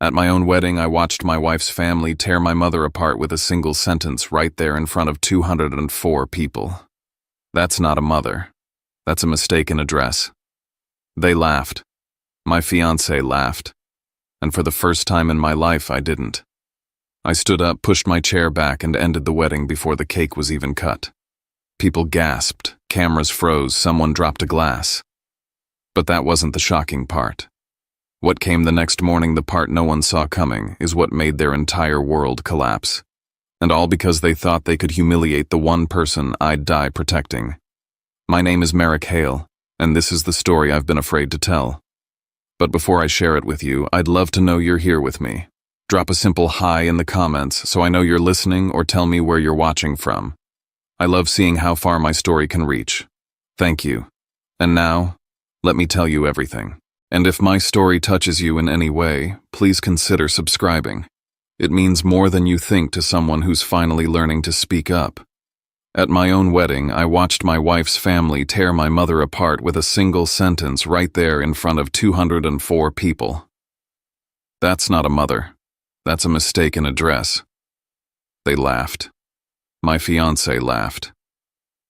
At my own wedding, I watched my wife's family tear my mother apart with a single sentence right there in front of 204 people. That's not a mother. That's a mistaken address. They laughed. My fiancé laughed. And for the first time in my life, I didn't. I stood up, pushed my chair back, and ended the wedding before the cake was even cut. People gasped, cameras froze, someone dropped a glass. But that wasn't the shocking part. What came the next morning, the part no one saw coming, is what made their entire world collapse. And all because they thought they could humiliate the one person I'd die protecting. My name is Merrick Hale, and this is the story I've been afraid to tell. But before I share it with you, I'd love to know you're here with me. Drop a simple hi in the comments so I know you're listening, or tell me where you're watching from. I love seeing how far my story can reach. Thank you. And now, let me tell you everything. And if my story touches you in any way, please consider subscribing. It means more than you think to someone who's finally learning to speak up. At my own wedding, I watched my wife's family tear my mother apart with a single sentence right there in front of 204 people. That's not a mother. That's a mistaken address. They laughed. My fiancé laughed.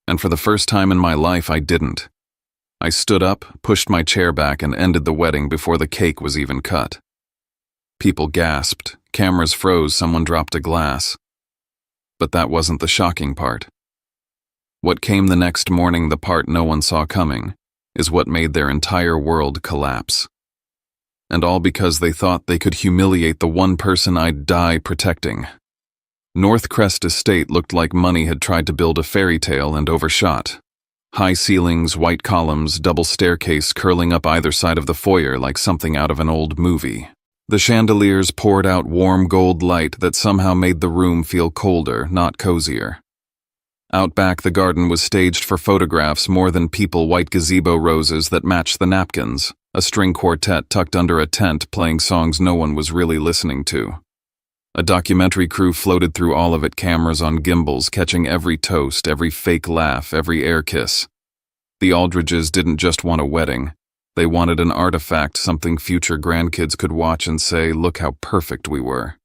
And for the first time in my life, I didn't. I stood up, pushed my chair back, and ended the wedding before the cake was even cut. People gasped, cameras froze, someone dropped a glass. But that wasn't the shocking part. What came the next morning, the part no one saw coming, is what made their entire world collapse. And all because they thought they could humiliate the one person I'd die protecting. North Crest Estate looked like money had tried to build a fairy tale and overshot. High ceilings, white columns, double staircase curling up either side of the foyer like something out of an old movie. The chandeliers poured out warm gold light that somehow made the room feel colder, not cozier. Out back, the garden was staged for photographs more than people, white gazebo roses that matched the napkins, a string quartet tucked under a tent playing songs no one was really listening to. A documentary crew floated through all of it, cameras on gimbals, catching every toast, every fake laugh, every air kiss. The Aldridges didn't just want a wedding. They wanted an artifact, something future grandkids could watch and say, look how perfect we were.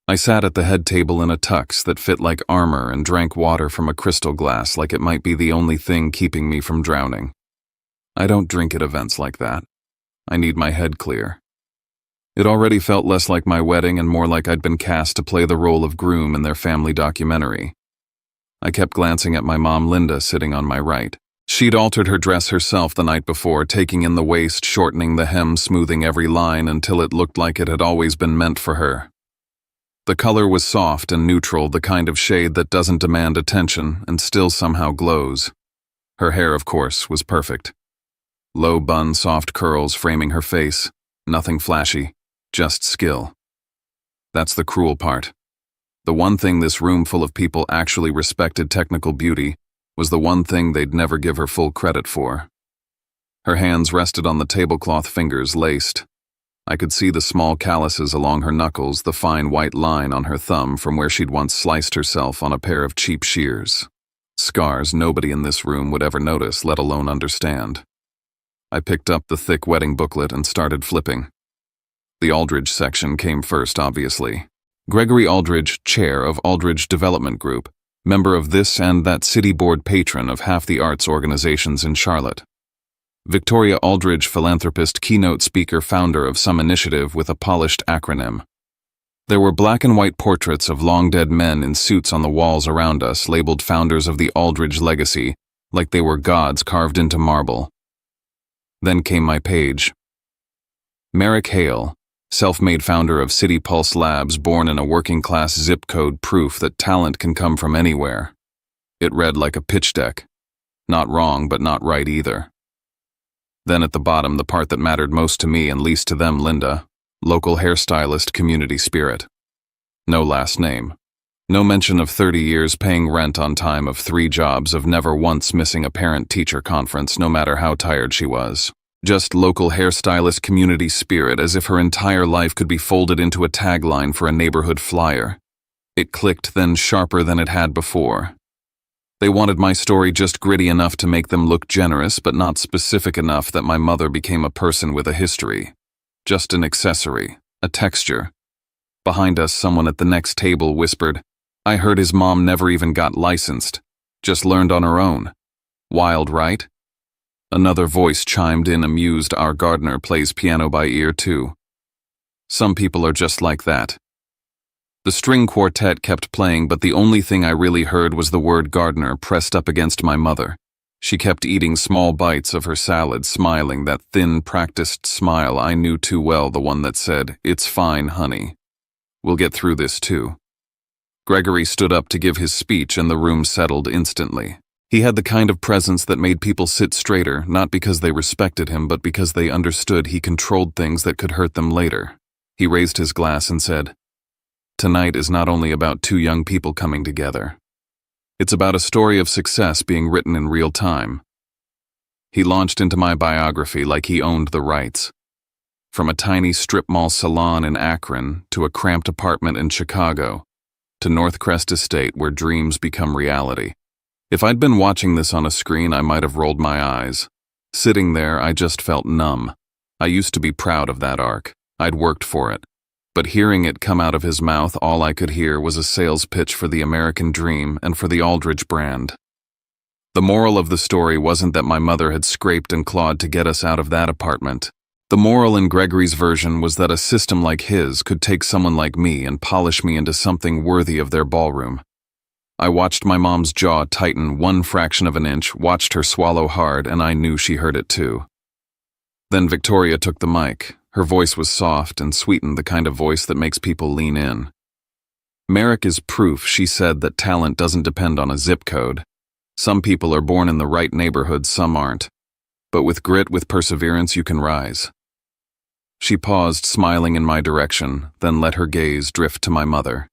I sat at the head table in a tux that fit like armor and drank water from a crystal glass like it might be the only thing keeping me from drowning. I don't drink at events like that. I need my head clear. It already felt less like my wedding and more like I'd been cast to play the role of groom in their family documentary. I kept glancing at my mom, Linda, sitting on my right. She'd altered her dress herself the night before, taking in the waist, shortening the hem, smoothing every line until it looked like it had always been meant for her. The color was soft and neutral, the kind of shade that doesn't demand attention and still somehow glows. Her hair, of course, was perfect. Low bun, soft curls framing her face. Nothing flashy. Just skill. That's the cruel part. The one thing this room full of people actually respected, technical beauty, was the one thing they'd never give her full credit for. Her hands rested on the tablecloth, fingers laced. I could see the small calluses along her knuckles, the fine white line on her thumb from where she'd once sliced herself on a pair of cheap shears. Scars nobody in this room would ever notice, let alone understand. I picked up the thick wedding booklet and started flipping. The Aldridge section came first, obviously. Gregory Aldridge, chair of Aldridge Development Group, member of this and that city board, patron of half the arts organizations in Charlotte. Victoria Aldridge, philanthropist, keynote speaker, founder of some initiative with a polished acronym. There were black and white portraits of long-dead men in suits on the walls around us, labeled founders of the Aldridge legacy, like they were gods carved into marble. Then came my page. Merrick Hale, self-made founder of City Pulse Labs, born in a working-class zip code, proof that talent can come from anywhere. It read like a pitch deck. Not wrong, but not right either. Then at the bottom, the part that mattered most to me and least to them, Linda, local hairstylist, community spirit. No last name. No mention of 30 years paying rent on time, of 3 jobs, of never once missing a parent-teacher conference, no matter how tired she was. Just local hairstylist, community spirit, as if her entire life could be folded into a tagline for a neighborhood flyer. It clicked then, sharper than it had before. They wanted my story just gritty enough to make them look generous, but not specific enough that my mother became a person with a history. Just an accessory, a texture. Behind us, someone at the next table whispered, "I heard his mom never even got licensed. Just learned on her own. Wild, right?" Another voice chimed in, amused. "Our gardener plays piano by ear, too." Some people are just like that. The string quartet kept playing, but the only thing I really heard was the word gardener pressed up against my mother. She kept eating small bites of her salad, smiling, that thin, practiced smile I knew too well, the one that said, "It's fine, honey. We'll get through this too." Gregory stood up to give his speech and the room settled instantly. He had the kind of presence that made people sit straighter, not because they respected him, but because they understood he controlled things that could hurt them later. He raised his glass and said, "Tonight is not only about two young people coming together. It's about a story of success being written in real time." He launched into my biography like he owned the rights. From a tiny strip mall salon in Akron to a cramped apartment in Chicago to Northcrest Estate where dreams become reality. If I'd been watching this on a screen, I might have rolled my eyes. Sitting there, I just felt numb. I used to be proud of that arc. I'd worked for it. But hearing it come out of his mouth, all I could hear was a sales pitch for the American dream and for the Aldridge brand. The moral of the story wasn't that my mother had scraped and clawed to get us out of that apartment. The moral in Gregory's version was that a system like his could take someone like me and polish me into something worthy of their ballroom. I watched my mom's jaw tighten one fraction of an inch, watched her swallow hard, and I knew she heard it too. Then Victoria took the mic. Her voice was soft and sweetened, the kind of voice that makes people lean in. "Merrick is proof," she said, "that talent doesn't depend on a zip code. Some people are born in the right neighborhood, some aren't. But with grit, with perseverance, you can rise." She paused, smiling in my direction, then let her gaze drift to my mother.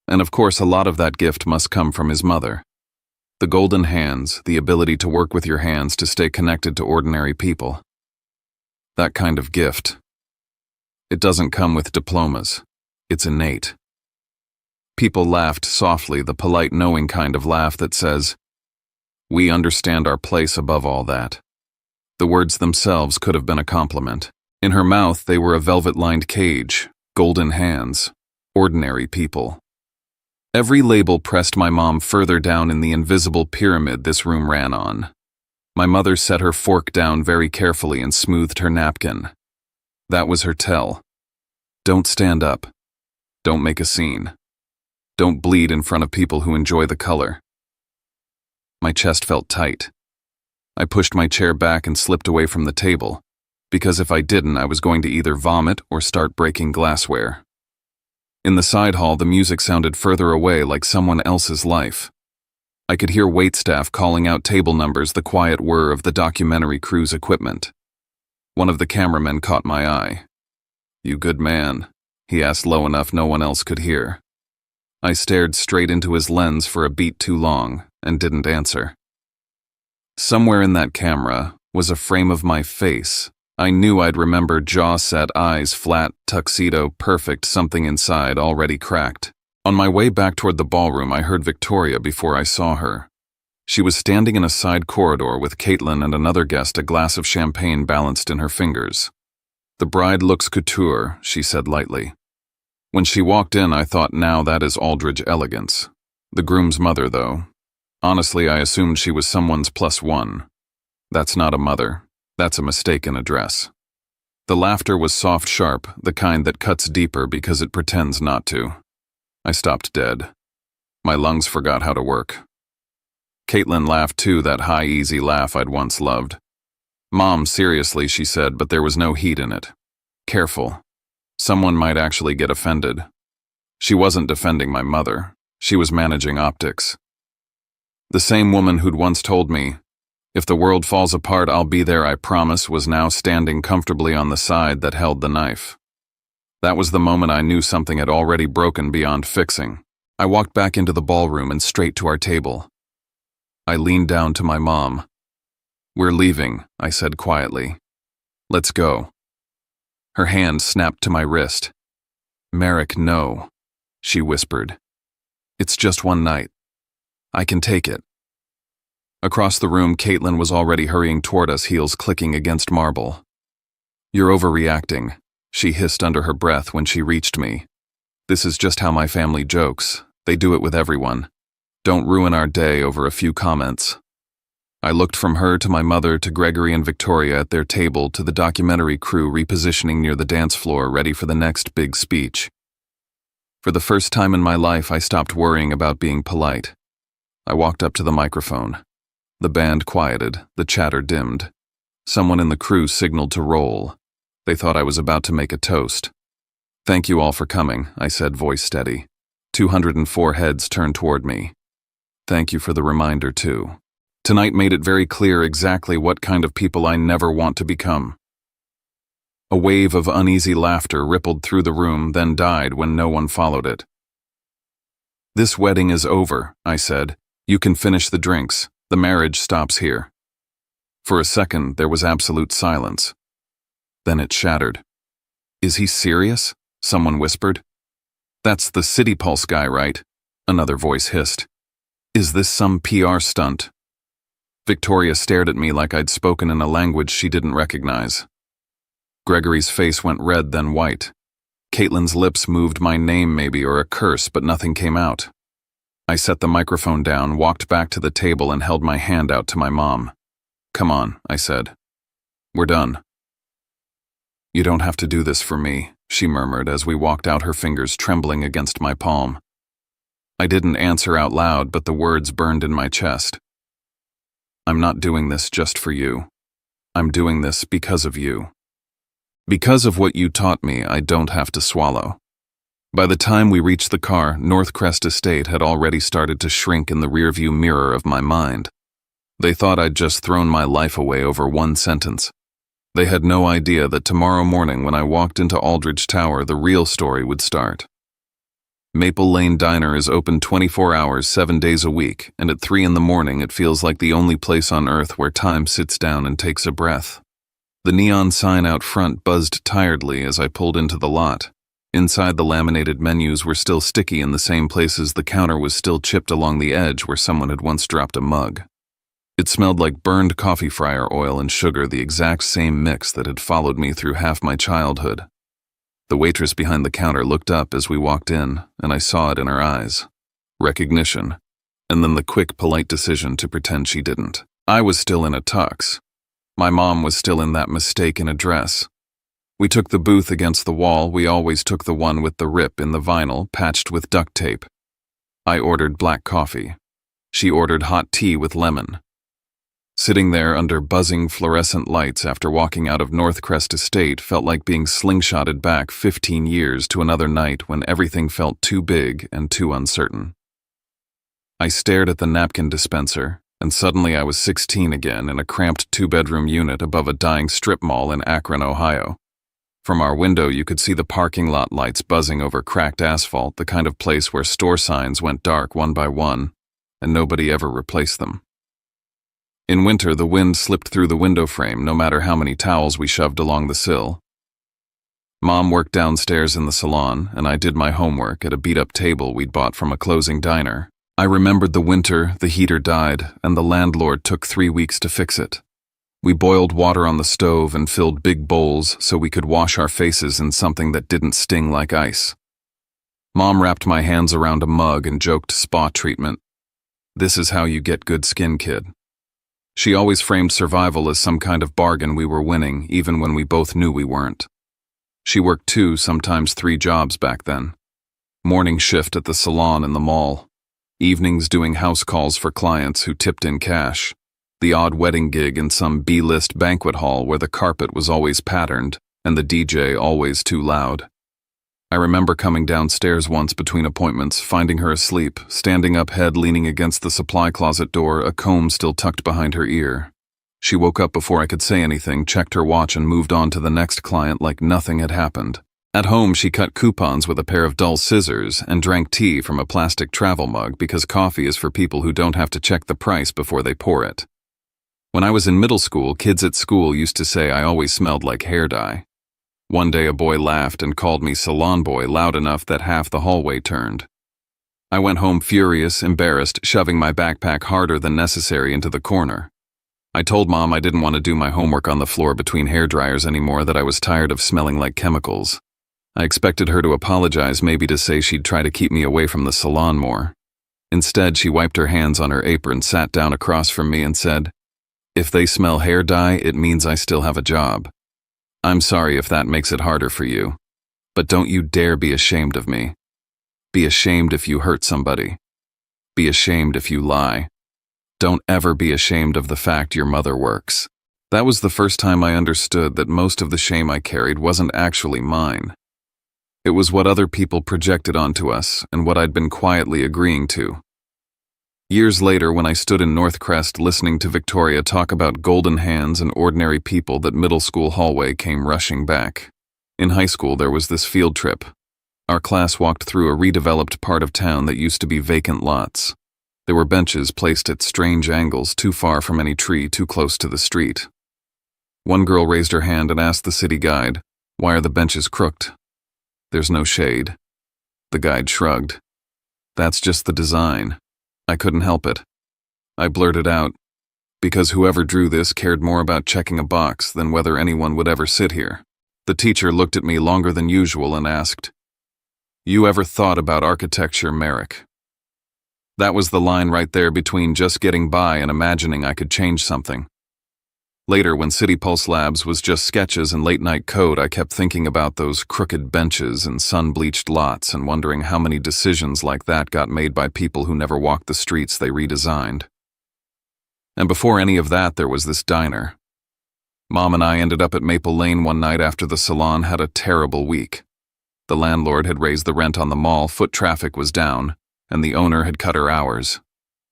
And of course, a lot of that gift must come from his mother. The golden hands, the ability to work with your hands to stay connected to ordinary people. That kind of gift. It doesn't come with diplomas. It's innate. People laughed softly, the polite, knowing kind of laugh that says, "We understand our place above all that." The words themselves could have been a compliment. In her mouth, they were a velvet-lined cage, golden hands, ordinary people. Every label pressed my mom further down in the invisible pyramid this room ran on. My mother set her fork down very carefully and smoothed her napkin. That was her tell. Don't stand up. Don't make a scene. Don't bleed in front of people who enjoy the color. My chest felt tight. I pushed my chair back and slipped away from the table, because if I didn't, I was going to either vomit or start breaking glassware. In the side hall, the music sounded further away, like someone else's life. I could hear waitstaff calling out table numbers, the quiet whir of the documentary crew's equipment. One of the cameramen caught my eye. "You good man?" he asked low enough no one else could hear. I stared straight into his lens for a beat too long and didn't answer. Somewhere in that camera was a frame of my face. I knew I'd remember, jaw set, eyes flat, tuxedo perfect, something inside already cracked. On my way back toward the ballroom, I heard Victoria before I saw her. She was standing in a side corridor with Caitlin and another guest, a glass of champagne balanced in her fingers. "The bride looks couture," she said lightly. When she walked in, I thought, now that is Aldridge elegance. The groom's mother, though. Honestly, I assumed she was someone's +1. That's not a mother. That's a mistaken address. The laughter was soft, sharp, the kind that cuts deeper because it pretends not to. I stopped dead. My lungs forgot how to work. Caitlin laughed too, that high, easy laugh I'd once loved. "Mom, seriously," she said, but there was no heat in it. "Careful. Someone might actually get offended." She wasn't defending my mother. She was managing optics. The same woman who'd once told me, "If the world falls apart, I'll be there, I promise," was now standing comfortably on the side that held the knife. That was the moment I knew something had already broken beyond fixing. I walked back into the ballroom and straight to our table. I leaned down to my mom. "We're leaving," I said quietly. "Let's go." Her hand snapped to my wrist. "Merrick, no," she whispered. "It's just one night. I can take it." Across the room, Caitlin was already hurrying toward us, heels clicking against marble. "You're overreacting. she hissed under her breath when she reached me. This is just how my family jokes. They do it with everyone. Don't ruin our day over a few comments. I looked from her to my mother to Gregory and Victoria at their table to the documentary crew repositioning near the dance floor ready for the next big speech. For the first time in my life, I stopped worrying about being polite. I walked up to the microphone. The band quieted, the chatter dimmed. Someone in the crew signaled to roll. They thought I was about to make a toast. Thank you all for coming, I said, voice steady. 204 heads turned toward me. Thank you for the reminder, too. Tonight made it very clear exactly what kind of people I never want to become. A wave of uneasy laughter rippled through the room, then died when no one followed it. This wedding is over, I said. You can finish the drinks. The marriage stops here. For a second, there was absolute silence. Then it shattered. Is he serious? Someone whispered. That's the City Pulse guy, right? Another voice hissed. Is this some PR stunt? Victoria stared at me like I'd spoken in a language she didn't recognize. Gregory's face went red, then white. Caitlin's lips moved my name maybe or a curse, but nothing came out. I set the microphone down, walked back to the table, and held my hand out to my mom. Come on, I said. We're done. You don't have to do this for me, she murmured as we walked out, her fingers trembling against my palm. I didn't answer out loud, but the words burned in my chest. I'm not doing this just for you. I'm doing this because of you. Because of what you taught me, I don't have to swallow. By the time we reached the car, Northcrest Estate had already started to shrink in the rearview mirror of my mind. They thought I'd just thrown my life away over one sentence. They had no idea that tomorrow morning when I walked into Aldridge Tower, the real story would start. Maple Lane Diner is open 24 hours, 7 days a week, and at 3 in the morning it feels like the only place on earth where time sits down and takes a breath. The neon sign out front buzzed tiredly as I pulled into the lot. Inside, the laminated menus were still sticky in the same places the counter was still chipped along the edge where someone had once dropped a mug. It smelled like burned coffee fryer oil and sugar, the exact same mix that had followed me through half my childhood. The waitress behind the counter looked up as we walked in, and I saw it in her eyes. Recognition, and then the quick, polite decision to pretend she didn't. I was still in a tux. My mom was still in that mistake in a dress. We took the booth against the wall. We always took the one with the rip in the vinyl, patched with duct tape. I ordered black coffee. She ordered hot tea with lemon. Sitting there under buzzing fluorescent lights after walking out of Northcrest Estate felt like being slingshotted back 15 years to another night when everything felt too big and too uncertain. I stared at the napkin dispenser, and suddenly I was 16 again in a cramped 2-bedroom unit above a dying strip mall in Akron, Ohio. From our window, you could see the parking lot lights buzzing over cracked asphalt, the kind of place where store signs went dark one by one, and nobody ever replaced them. In winter, the wind slipped through the window frame no matter how many towels we shoved along the sill. Mom worked downstairs in the salon, and I did my homework at a beat-up table we'd bought from a closing diner. I remembered the winter, the heater died, and the landlord took 3 weeks to fix it. We boiled water on the stove and filled big bowls so we could wash our faces in something that didn't sting like ice. Mom wrapped my hands around a mug and joked spa treatment. This is how you get good skin, kid. She always framed survival as some kind of bargain we were winning, even when we both knew we weren't. She worked 2, sometimes 3 jobs back then. Morning shift at the salon in the mall. Evenings doing house calls for clients who tipped in cash. The odd wedding gig in some B-list banquet hall where the carpet was always patterned and the DJ always too loud. I remember coming downstairs once between appointments, finding her asleep, standing up, head leaning against the supply closet door, a comb still tucked behind her ear. She woke up before I could say anything, checked her watch, and moved on to the next client like nothing had happened. At home, she cut coupons with a pair of dull scissors and drank tea from a plastic travel mug because coffee is for people who don't have to check the price before they pour it. When I was in middle school, kids at school used to say I always smelled like hair dye. One day a boy laughed and called me salon boy loud enough that half the hallway turned. I went home furious, embarrassed, shoving my backpack harder than necessary into the corner. I told Mom I didn't want to do my homework on the floor between hair dryers anymore, that I was tired of smelling like chemicals. I expected her to apologize, maybe to say she'd try to keep me away from the salon more. Instead, she wiped her hands on her apron, sat down across from me and said, "If they smell hair dye, it means I still have a job. I'm sorry if that makes it harder for you. But don't you dare be ashamed of me. Be ashamed if you hurt somebody. Be ashamed if you lie. Don't ever be ashamed of the fact your mother works." That was the first time I understood that most of the shame I carried wasn't actually mine. It was what other people projected onto us and what I'd been quietly agreeing to. Years later, when I stood in North Crest listening to Victoria talk about golden hands and ordinary people, that middle school hallway came rushing back. In high school, there was this field trip. Our class walked through a redeveloped part of town that used to be vacant lots. There were benches placed at strange angles, too far from any tree, too close to the street. One girl raised her hand and asked the city guide, "Why are the benches crooked?" "There's no shade." The guide shrugged. "That's just the design." I couldn't help it. I blurted out, "Because whoever drew this cared more about checking a box than whether anyone would ever sit here." The teacher looked at me longer than usual and asked, "You ever thought about architecture, Merrick?" That was the line right there between just getting by and imagining I could change something. Later, when City Pulse Labs was just sketches and late-night code, I kept thinking about those crooked benches and sun-bleached lots and wondering how many decisions like that got made by people who never walked the streets they redesigned. And before any of that, there was this diner. Mom and I ended up at Maple Lane one night after the salon had a terrible week. The landlord had raised the rent on the mall, foot traffic was down, and the owner had cut her hours.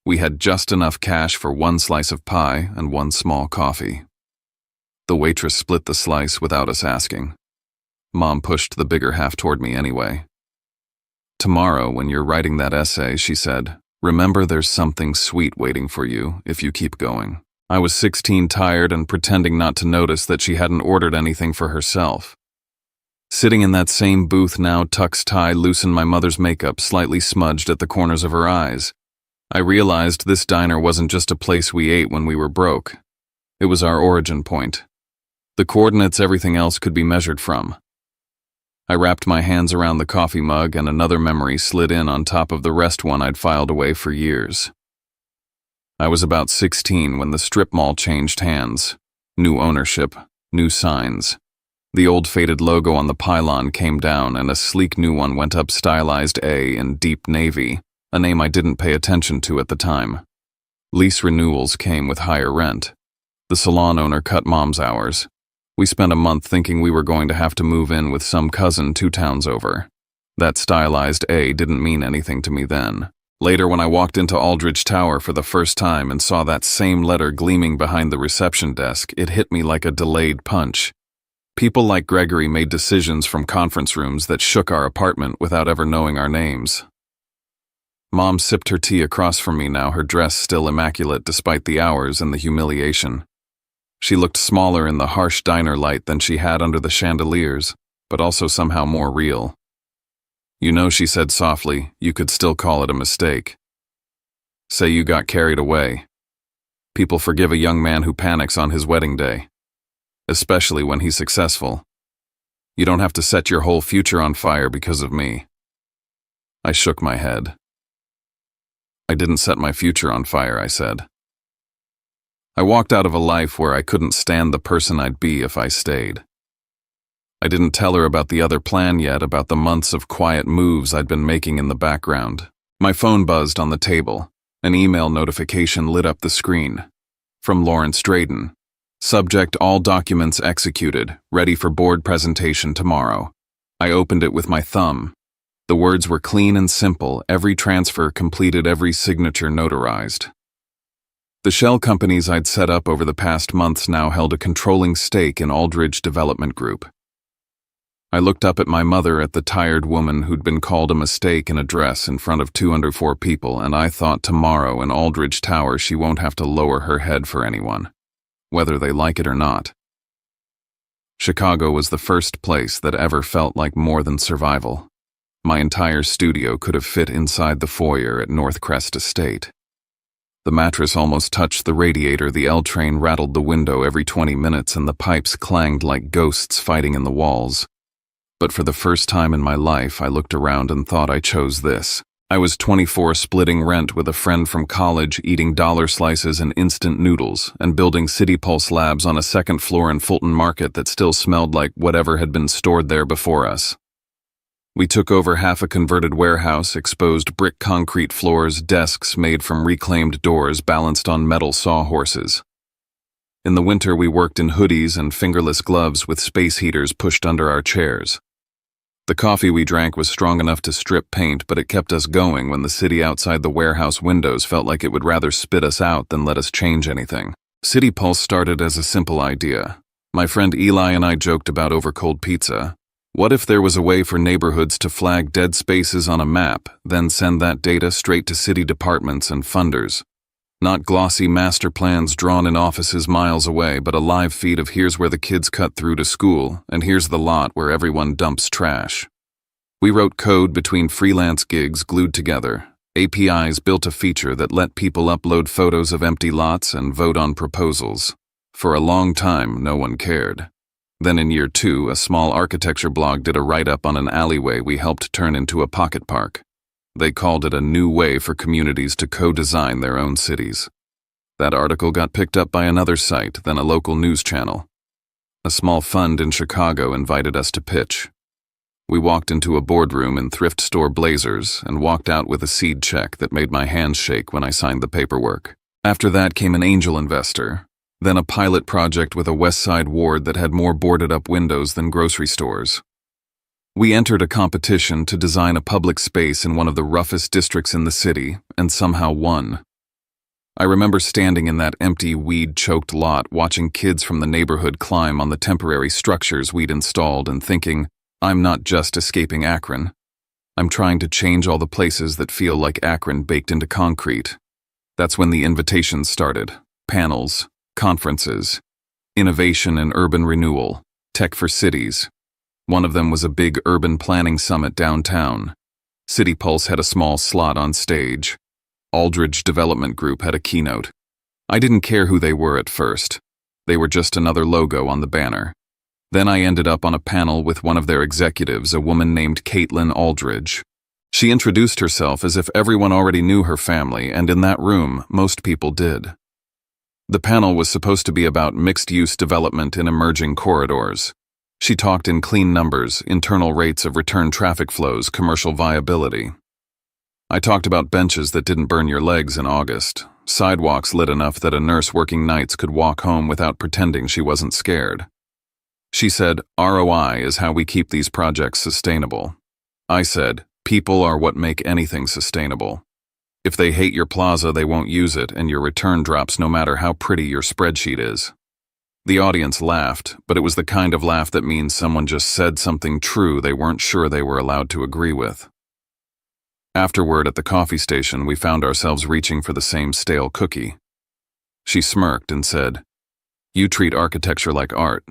We had just enough cash for one slice of pie and one small coffee. The waitress split the slice without us asking. Mom pushed the bigger half toward me anyway. "Tomorrow, when you're writing that essay," she said, "remember there's something sweet waiting for you if you keep going." I was 16, tired, and pretending not to notice that she hadn't ordered anything for herself. Sitting in that same booth now, tux tie loose in my mother's makeup, slightly smudged at the corners of her eyes, I realized this diner wasn't just a place we ate when we were broke. It was our origin point. The coordinates everything else could be measured from. I wrapped my hands around the coffee mug and another memory slid in on top of the rest one I'd filed away for years. I was about 16 when the strip mall changed hands. New ownership, new signs. The old faded logo on the pylon came down and a sleek new one went up, stylized A in deep navy, a name I didn't pay attention to at the time. Lease renewals came with higher rent. The salon owner cut Mom's hours. We spent a month thinking we were going to have to move in with some cousin 2 towns over. That stylized A didn't mean anything to me then. Later, when I walked into Aldridge Tower for the first time and saw that same letter gleaming behind the reception desk, it hit me like a delayed punch. People like Gregory made decisions from conference rooms that shook our apartment without ever knowing our names. Mom sipped her tea across from me now, her dress still immaculate despite the hours and the humiliation. She looked smaller in the harsh diner light than she had under the chandeliers, but also somehow more real. "You know," she said softly, "you could still call it a mistake. Say you got carried away. People forgive a young man who panics on his wedding day, especially when he's successful. You don't have to set your whole future on fire because of me." I shook my head. "I didn't set my future on fire," I said. I walked out of a life where I couldn't stand the person I'd be if I stayed. I didn't tell her about the other plan yet, about the months of quiet moves I'd been making in the background. My phone buzzed on the table. An email notification lit up the screen. From Lawrence Drayden. Subject: all documents executed, ready for board presentation tomorrow. I opened it with my thumb. The words were clean and simple, every transfer completed, every signature notarized. The shell companies I'd set up over the past months now held a controlling stake in Aldridge Development Group. I looked up at my mother, at the tired woman who'd been called a mistake in a dress in front of 204 people, and I thought tomorrow in Aldridge Tower she won't have to lower her head for anyone, whether they like it or not. Chicago was the first place that ever felt like more than survival. My entire studio could have fit inside the foyer at North Crest Estate. The mattress almost touched the radiator, the L train rattled the window every 20 minutes, and the pipes clanged like ghosts fighting in the walls. But for the first time in my life, I looked around and thought I chose this. I was 24, splitting rent with a friend from college, eating dollar slices and instant noodles, and building City Pulse labs on a second floor in Fulton Market that still smelled like whatever had been stored there before us. We took over half a converted warehouse, exposed brick concrete floors, desks made from reclaimed doors balanced on metal sawhorses. In the winter, we worked in hoodies and fingerless gloves with space heaters pushed under our chairs. The coffee we drank was strong enough to strip paint, but it kept us going when the city outside the warehouse windows felt like it would rather spit us out than let us change anything. City Pulse started as a simple idea. My friend Eli and I joked about overcold pizza. What if there was a way for neighborhoods to flag dead spaces on a map, then send that data straight to city departments and funders? Not glossy master plans drawn in offices miles away, but a live feed of here's where the kids cut through to school, and here's the lot where everyone dumps trash. We wrote code between freelance gigs glued together. APIs built a feature that let people upload photos of empty lots and vote on proposals. For a long time, no one cared. Then in year 2, a small architecture blog did a write-up on an alleyway we helped turn into a pocket park. They called it a new way for communities to co-design their own cities. That article got picked up by another site, then a local news channel. A small fund in Chicago invited us to pitch. We walked into a boardroom in thrift store blazers and walked out with a seed check that made my hands shake when I signed the paperwork. After that came an angel investor, then a pilot project with a West Side ward that had more boarded-up windows than grocery stores. We entered a competition to design a public space in one of the roughest districts in the city, and somehow won. I remember standing in that empty, weed-choked lot watching kids from the neighborhood climb on the temporary structures we'd installed and thinking, I'm not just escaping Akron. I'm trying to change all the places that feel like Akron baked into concrete. That's when the invitations started. Panels, conferences, innovation and urban renewal, tech for cities. One of them was a big urban planning summit downtown. City Pulse had a small slot on stage. Aldridge Development Group had a keynote. I didn't care who they were at first. They were just another logo on the banner. Then I ended up on a panel with one of their executives, a woman named Caitlin Aldridge. She introduced herself as if everyone already knew her family, and in that room, most people did. The panel was supposed to be about mixed-use development in emerging corridors. She talked in clean numbers, internal rates of return traffic flows, commercial viability. I talked about benches that didn't burn your legs in August, sidewalks lit enough that a nurse working nights could walk home without pretending she wasn't scared. She said, ROI is how we keep these projects sustainable. I said, people are what make anything sustainable. If they hate your plaza, they won't use it, and your return drops no matter how pretty your spreadsheet is. The audience laughed, but it was the kind of laugh that means someone just said something true they weren't sure they were allowed to agree with. Afterward, at the coffee station, we found ourselves reaching for the same stale cookie. She smirked and said, "You treat architecture like art."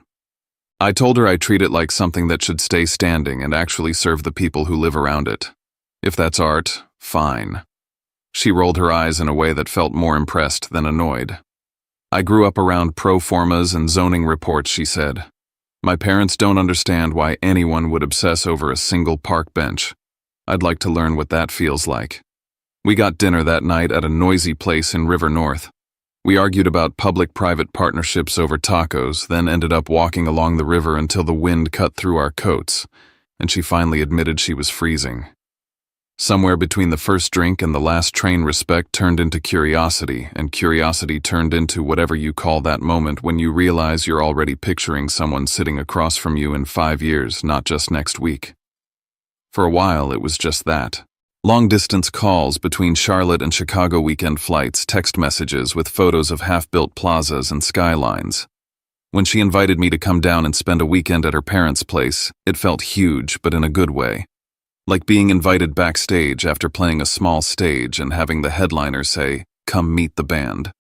I told her I treat it like something that should stay standing and actually serve the people who live around it. If that's art, fine. She rolled her eyes in a way that felt more impressed than annoyed. I grew up around pro formas and zoning reports, she said. My parents don't understand why anyone would obsess over a single park bench. I'd like to learn what that feels like. We got dinner that night at a noisy place in River North. We argued about public-private partnerships over tacos, then ended up walking along the river until the wind cut through our coats, and she finally admitted she was freezing. Somewhere between the first drink and the last train, respect turned into curiosity, and curiosity turned into whatever you call that moment when you realize you're already picturing someone sitting across from you in 5 years, not just next week. For a while, it was just that. Long-distance calls between Charlotte and Chicago weekend flights, text messages with photos of half-built plazas and skylines. When she invited me to come down and spend a weekend at her parents' place, it felt huge, but in a good way. Like being invited backstage after playing a small stage and having the headliner say, "Come meet the band."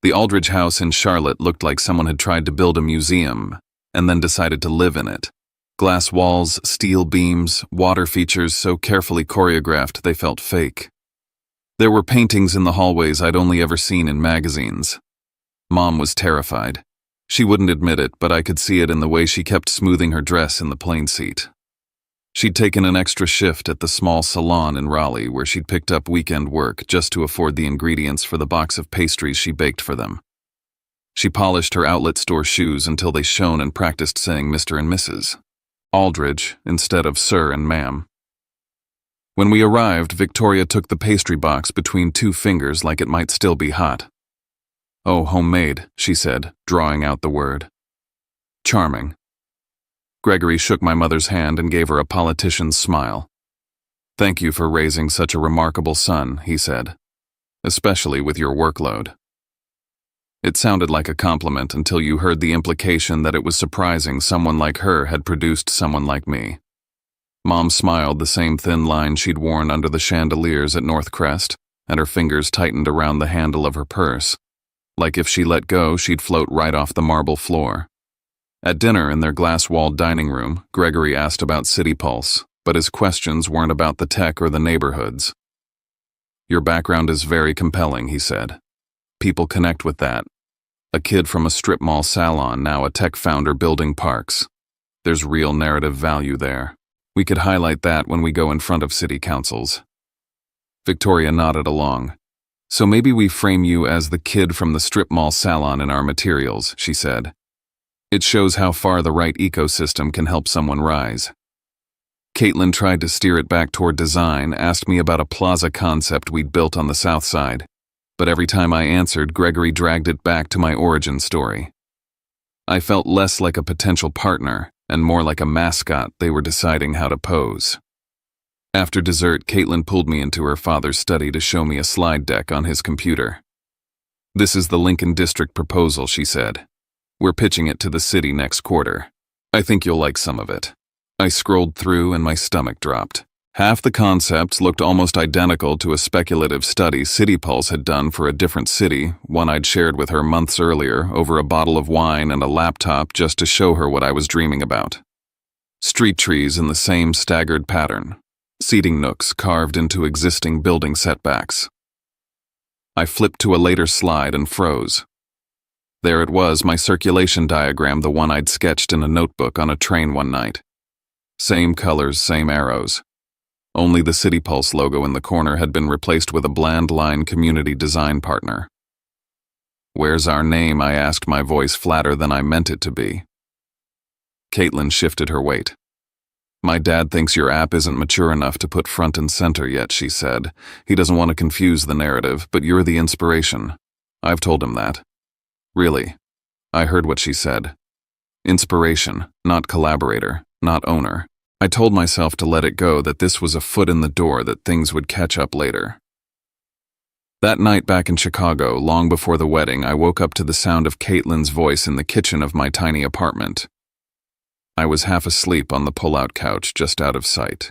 The Aldridge house in Charlotte looked like someone had tried to build a museum and then decided to live in it. Glass walls, steel beams, water features so carefully choreographed they felt fake. There were paintings in the hallways I'd only ever seen in magazines. Mom was terrified. She wouldn't admit it, but I could see it in the way she kept smoothing her dress in the plane seat. She'd taken an extra shift at the small salon in Raleigh where she'd picked up weekend work just to afford the ingredients for the box of pastries she baked for them. She polished her outlet store shoes until they shone and practiced saying Mr. and Mrs. Aldridge instead of Sir and Ma'am. When we arrived, Victoria took the pastry box between two fingers like it might still be hot. "Oh, homemade," she said, drawing out the word. "Charming." Gregory shook my mother's hand and gave her a politician's smile. "Thank you for raising such a remarkable son," he said, "especially with your workload." It sounded like a compliment until you heard the implication that it was surprising someone like her had produced someone like me. Mom smiled, the same thin line she'd worn under the chandeliers at North Crest, and her fingers tightened around the handle of her purse. Like if she let go, she'd float right off the marble floor. At dinner in their glass-walled dining room, Gregory asked about City Pulse, but his questions weren't about the tech or the neighborhoods. "Your background is very compelling," he said. "People connect with that. A kid from a strip mall salon, now a tech founder building parks. There's real narrative value there. We could highlight that when we go in front of city councils." Victoria nodded along. "So maybe we frame you as the kid from the strip mall salon in our materials," she said. "It shows how far the right ecosystem can help someone rise." Caitlin tried to steer it back toward design, asked me about a plaza concept we'd built on the south side. But every time I answered, Gregory dragged it back to my origin story. I felt less like a potential partner and more like a mascot they were deciding how to pose. After dessert, Caitlin pulled me into her father's study to show me a slide deck on his computer. "This is the Lincoln District proposal," she said. "We're pitching it to the city next quarter. I think you'll like some of it." I scrolled through and my stomach dropped. Half the concepts looked almost identical to a speculative study City Pulse had done for a different city, one I'd shared with her months earlier over a bottle of wine and a laptop just to show her what I was dreaming about. Street trees in the same staggered pattern. Seating nooks carved into existing building setbacks. I flipped to a later slide and froze. There it was, my circulation diagram, the one I'd sketched in a notebook on a train one night. Same colors, same arrows. Only the City Pulse logo in the corner had been replaced with a bland line community design partner. "Where's our name?" I asked, my voice flatter than I meant it to be. Caitlin shifted her weight. "My dad thinks your app isn't mature enough to put front and center yet," she said. "He doesn't want to confuse the narrative, but you're the inspiration." I've told him that. "Really?" I heard what she said. Inspiration, not collaborator, not owner. I told myself to let it go, that this was a foot in the door, that things would catch up later. That night back in Chicago, long before the wedding, I woke up to the sound of Caitlin's voice in the kitchen of my tiny apartment. I was half asleep on the pull-out couch, just out of sight.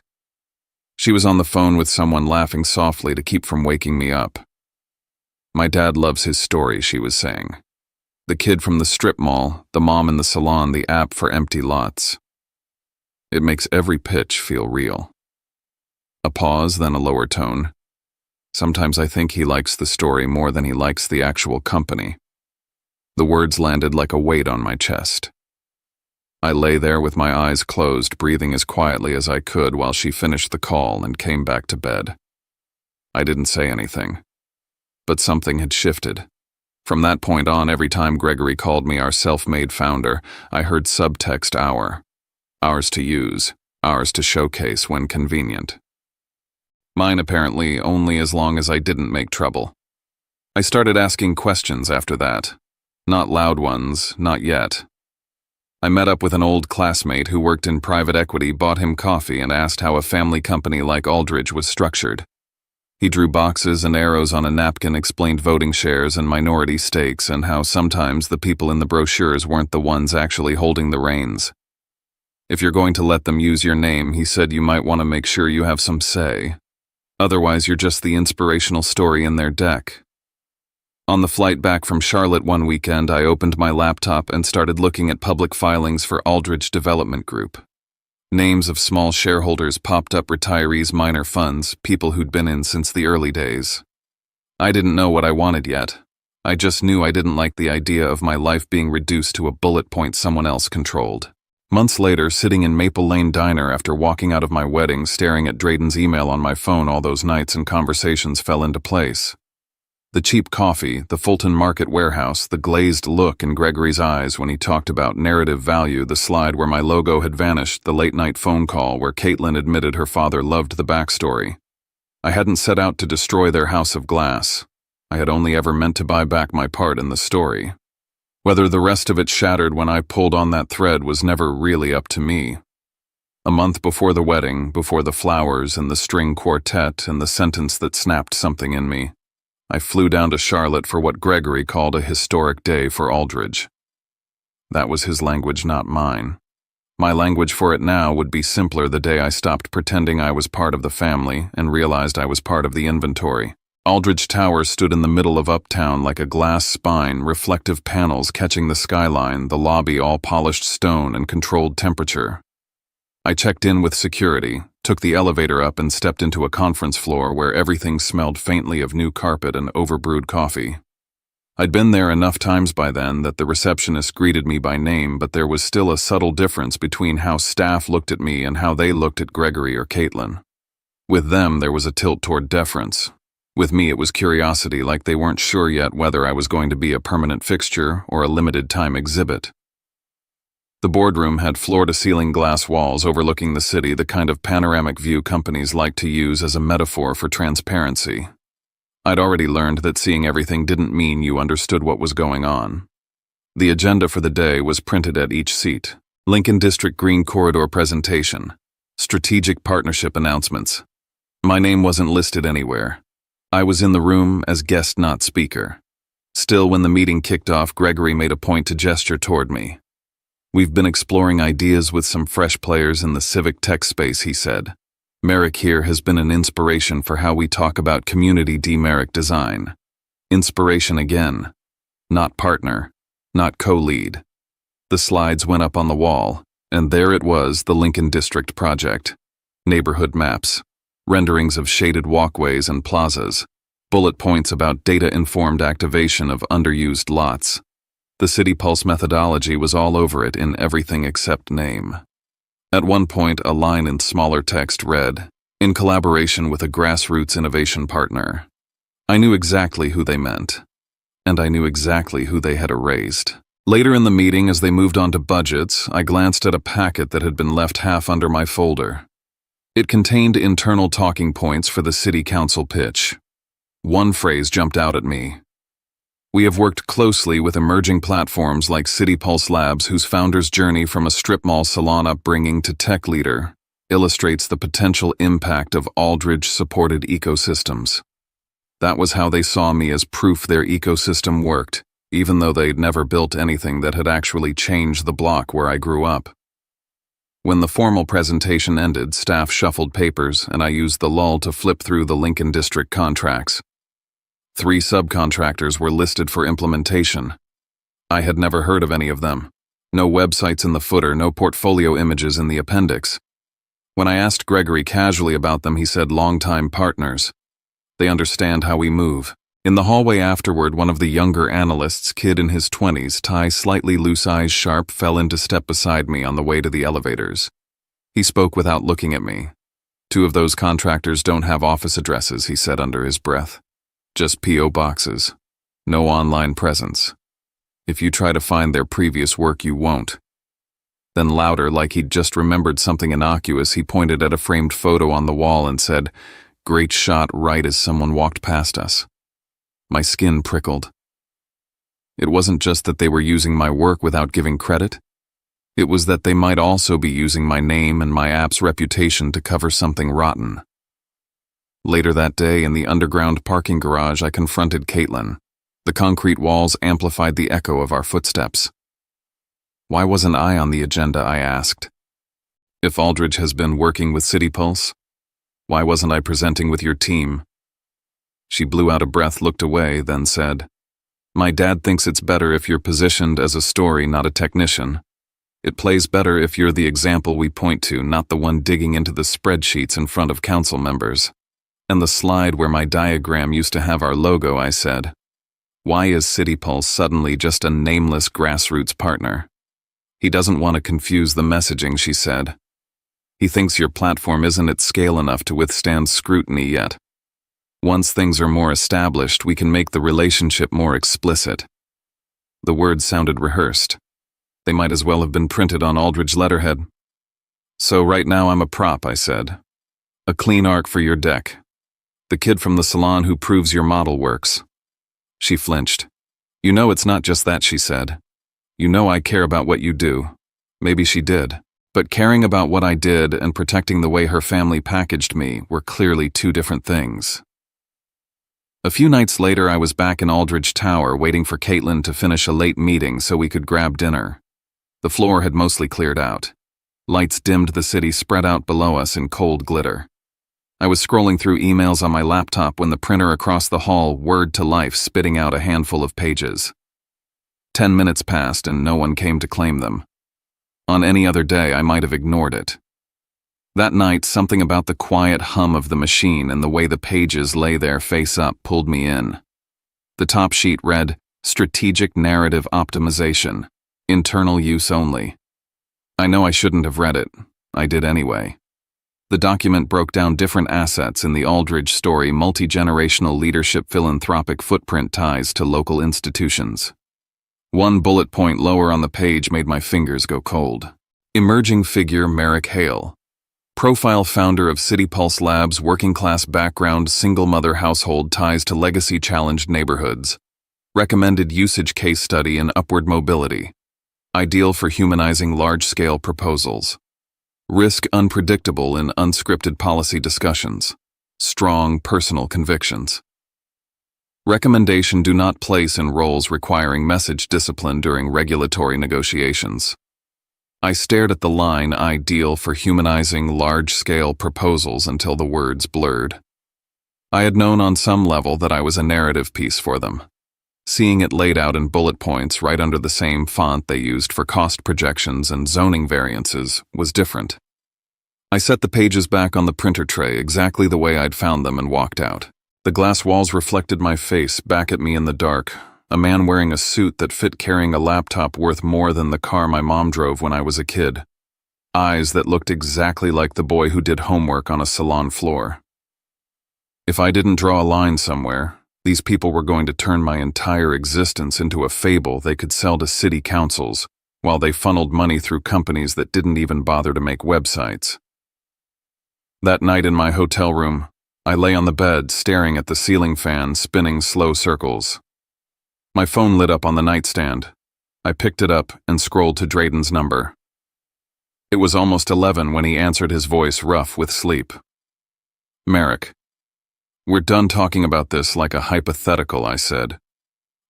She was on the phone with someone, laughing softly to keep from waking me up. "My dad loves his story," she was saying. "The kid from the strip mall, the mom in the salon, the app for empty lots. It makes every pitch feel real." A pause, then a lower tone. "Sometimes I think he likes the story more than he likes the actual company." The words landed like a weight on my chest. I lay there with my eyes closed, breathing as quietly as I could while she finished the call and came back to bed. I didn't say anything. But something had shifted. From that point on, every time Gregory called me our self-made founder, I heard subtext our. Ours to use, ours to showcase when convenient. Mine apparently only as long as I didn't make trouble. I started asking questions after that. Not loud ones, not yet. I met up with an old classmate who worked in private equity, bought him coffee, and asked how a family company like Aldridge was structured. He drew boxes and arrows on a napkin, explained voting shares and minority stakes, and how sometimes the people in the brochures weren't the ones actually holding the reins. If you're going to let them use your name, he said, you might want to make sure you have some say. Otherwise, you're just the inspirational story in their deck. On the flight back from Charlotte one weekend, I opened my laptop and started looking at public filings for Aldridge Development Group. Names of small shareholders popped up: retirees, minor funds, people who'd been in since the early days. I didn't know what I wanted yet. I just knew I didn't like the idea of my life being reduced to a bullet point someone else controlled. Months later, sitting in Maple Lane Diner after walking out of my wedding, staring at Drayden's email on my phone all those nights, and conversations fell into place. The cheap coffee, the Fulton Market warehouse, the glazed look in Gregory's eyes when he talked about narrative value, the slide where my logo had vanished, the late-night phone call where Caitlin admitted her father loved the backstory. I hadn't set out to destroy their house of glass. I had only ever meant to buy back my part in the story. Whether the rest of it shattered when I pulled on that thread was never really up to me. A month before the wedding, before the flowers and the string quartet and the sentence that snapped something in me, I flew down to Charlotte for what Gregory called a historic day for Aldridge. That was his language, not mine. My language for it now would be simpler the day I stopped pretending I was part of the family and realized I was part of the inventory. Aldridge Tower stood in the middle of Uptown like a glass spine, reflective panels catching the skyline, the lobby all polished stone and controlled temperature. I checked in with security, took the elevator up and stepped into a conference floor where everything smelled faintly of new carpet and overbrewed coffee. I'd been there enough times by then that the receptionist greeted me by name, but there was still a subtle difference between how staff looked at me and how they looked at Gregory or Caitlin. With them, there was a tilt toward deference. With me, it was curiosity, like they weren't sure yet whether I was going to be a permanent fixture or a limited-time exhibit. The boardroom had floor-to-ceiling glass walls overlooking the city, the kind of panoramic view companies like to use as a metaphor for transparency. I'd already learned that seeing everything didn't mean you understood what was going on. The agenda for the day was printed at each seat. Lincoln District Green Corridor presentation. Strategic partnership announcements. My name wasn't listed anywhere. I was in the room as guest, not speaker. Still, when the meeting kicked off, Gregory made a point to gesture toward me. "We've been exploring ideas with some fresh players in the civic tech space," he said. "Merrick here has been an inspiration for how we talk about community Merrick design. Inspiration again. Not partner, not co-lead." The slides went up on the wall, and there it was, the Lincoln District project. Neighborhood maps, renderings of shaded walkways and plazas, bullet points about data-informed activation of underused lots. The City Pulse methodology was all over it in everything except name. At one point, a line in smaller text read, "In collaboration with a grassroots innovation partner." I knew exactly who they meant, and I knew exactly who they had erased. Later in the meeting, as they moved on to budgets, I glanced at a packet that had been left half under my folder. It contained internal talking points for the city council pitch. One phrase jumped out at me. "We have worked closely with emerging platforms like City Pulse Labs, whose founder's journey from a strip mall salon upbringing to tech leader illustrates the potential impact of Aldridge-supported ecosystems." That was how they saw me, as proof their ecosystem worked, even though they'd never built anything that had actually changed the block where I grew up. When the formal presentation ended, staff shuffled papers, and I used the lull to flip through the Lincoln District contracts. 3 subcontractors were listed for implementation. I had never heard of any of them. No websites in the footer, no portfolio images in the appendix. When I asked Gregory casually about them, he said, "Longtime partners. They understand how we move." In the hallway afterward, one of the younger analysts, kid in his 20s, tie slightly loose, eyes sharp, fell into step beside me on the way to the elevators. He spoke without looking at me. "2 of those contractors don't have office addresses," he said under his breath. "Just P.O. boxes. No online presence. If you try to find their previous work, you won't." Then louder, like he'd just remembered something innocuous, he pointed at a framed photo on the wall and said, "Great shot," right as someone walked past us. My skin prickled. It wasn't just that they were using my work without giving credit. It was that they might also be using my name and my app's reputation to cover something rotten. Later that day, in the underground parking garage, I confronted Caitlin. The concrete walls amplified the echo of our footsteps. "Why wasn't I on the agenda?" I asked. "If Aldridge has been working with City Pulse, why wasn't I presenting with your team?" She blew out a breath, looked away, then said, "My dad thinks it's better if you're positioned as a story, not a technician. It plays better if you're the example we point to, not the one digging into the spreadsheets in front of council members." And the slide where my diagram used to have our logo, I said. Why is CityPulse suddenly just a nameless grassroots partner? He doesn't want to confuse the messaging, she said. He thinks your platform isn't at scale enough to withstand scrutiny yet. Once things are more established, we can make the relationship more explicit. The words sounded rehearsed. They might as well have been printed on Aldridge letterhead. So right now I'm a prop, I said. A clean arc for your deck. The kid from the salon who proves your model works. She flinched. You know it's not just that, she said. You know I care about what you do. Maybe she did. But caring about what I did and protecting the way her family packaged me were clearly two different things. A few nights later, I was back in Aldridge Tower waiting for Caitlin to finish a late meeting so we could grab dinner. The floor had mostly cleared out. Lights dimmed the city spread out below us in cold glitter. I was scrolling through emails on my laptop when the printer across the hall whirred to life, spitting out a handful of pages. 10 minutes passed and no one came to claim them. On any other day, I might have ignored it. That night, something about the quiet hum of the machine and the way the pages lay there face up pulled me in. The top sheet read, Strategic Narrative Optimization, Internal Use Only. I know I shouldn't have read it. I did anyway. The document broke down different assets in the Aldridge story: multi-generational leadership, philanthropic footprint, ties to local institutions. One bullet point lower on the page made my fingers go cold. Emerging figure Merrick Hale. Profile founder of CityPulse Labs, working class background, single mother household, ties to legacy challenged neighborhoods. Recommended usage case study in upward mobility. Ideal for humanizing large-scale proposals. Risk unpredictable in unscripted policy discussions. Strong personal convictions. Recommendation: do not place in roles requiring message discipline during regulatory negotiations. I stared at the line, ideal for humanizing large-scale proposals, until the words blurred. I had known on some level that I was a narrative piece for them. Seeing it laid out in bullet points right under the same font they used for cost projections and zoning variances was different. I set the pages back on the printer tray exactly the way I'd found them and walked out. The glass walls reflected my face back at me in the dark, a man wearing a suit that fit, carrying a laptop worth more than the car my mom drove when I was a kid. Eyes that looked exactly like the boy who did homework on a salon floor. If I didn't draw a line somewhere, these people were going to turn my entire existence into a fable they could sell to city councils, while they funneled money through companies that didn't even bother to make websites. That night in my hotel room, I lay on the bed staring at the ceiling fan spinning slow circles. My phone lit up on the nightstand. I picked it up and scrolled to Drayden's number. It was almost 11 when he answered, his voice rough with sleep. Merrick. We're done talking about this like a hypothetical, I said.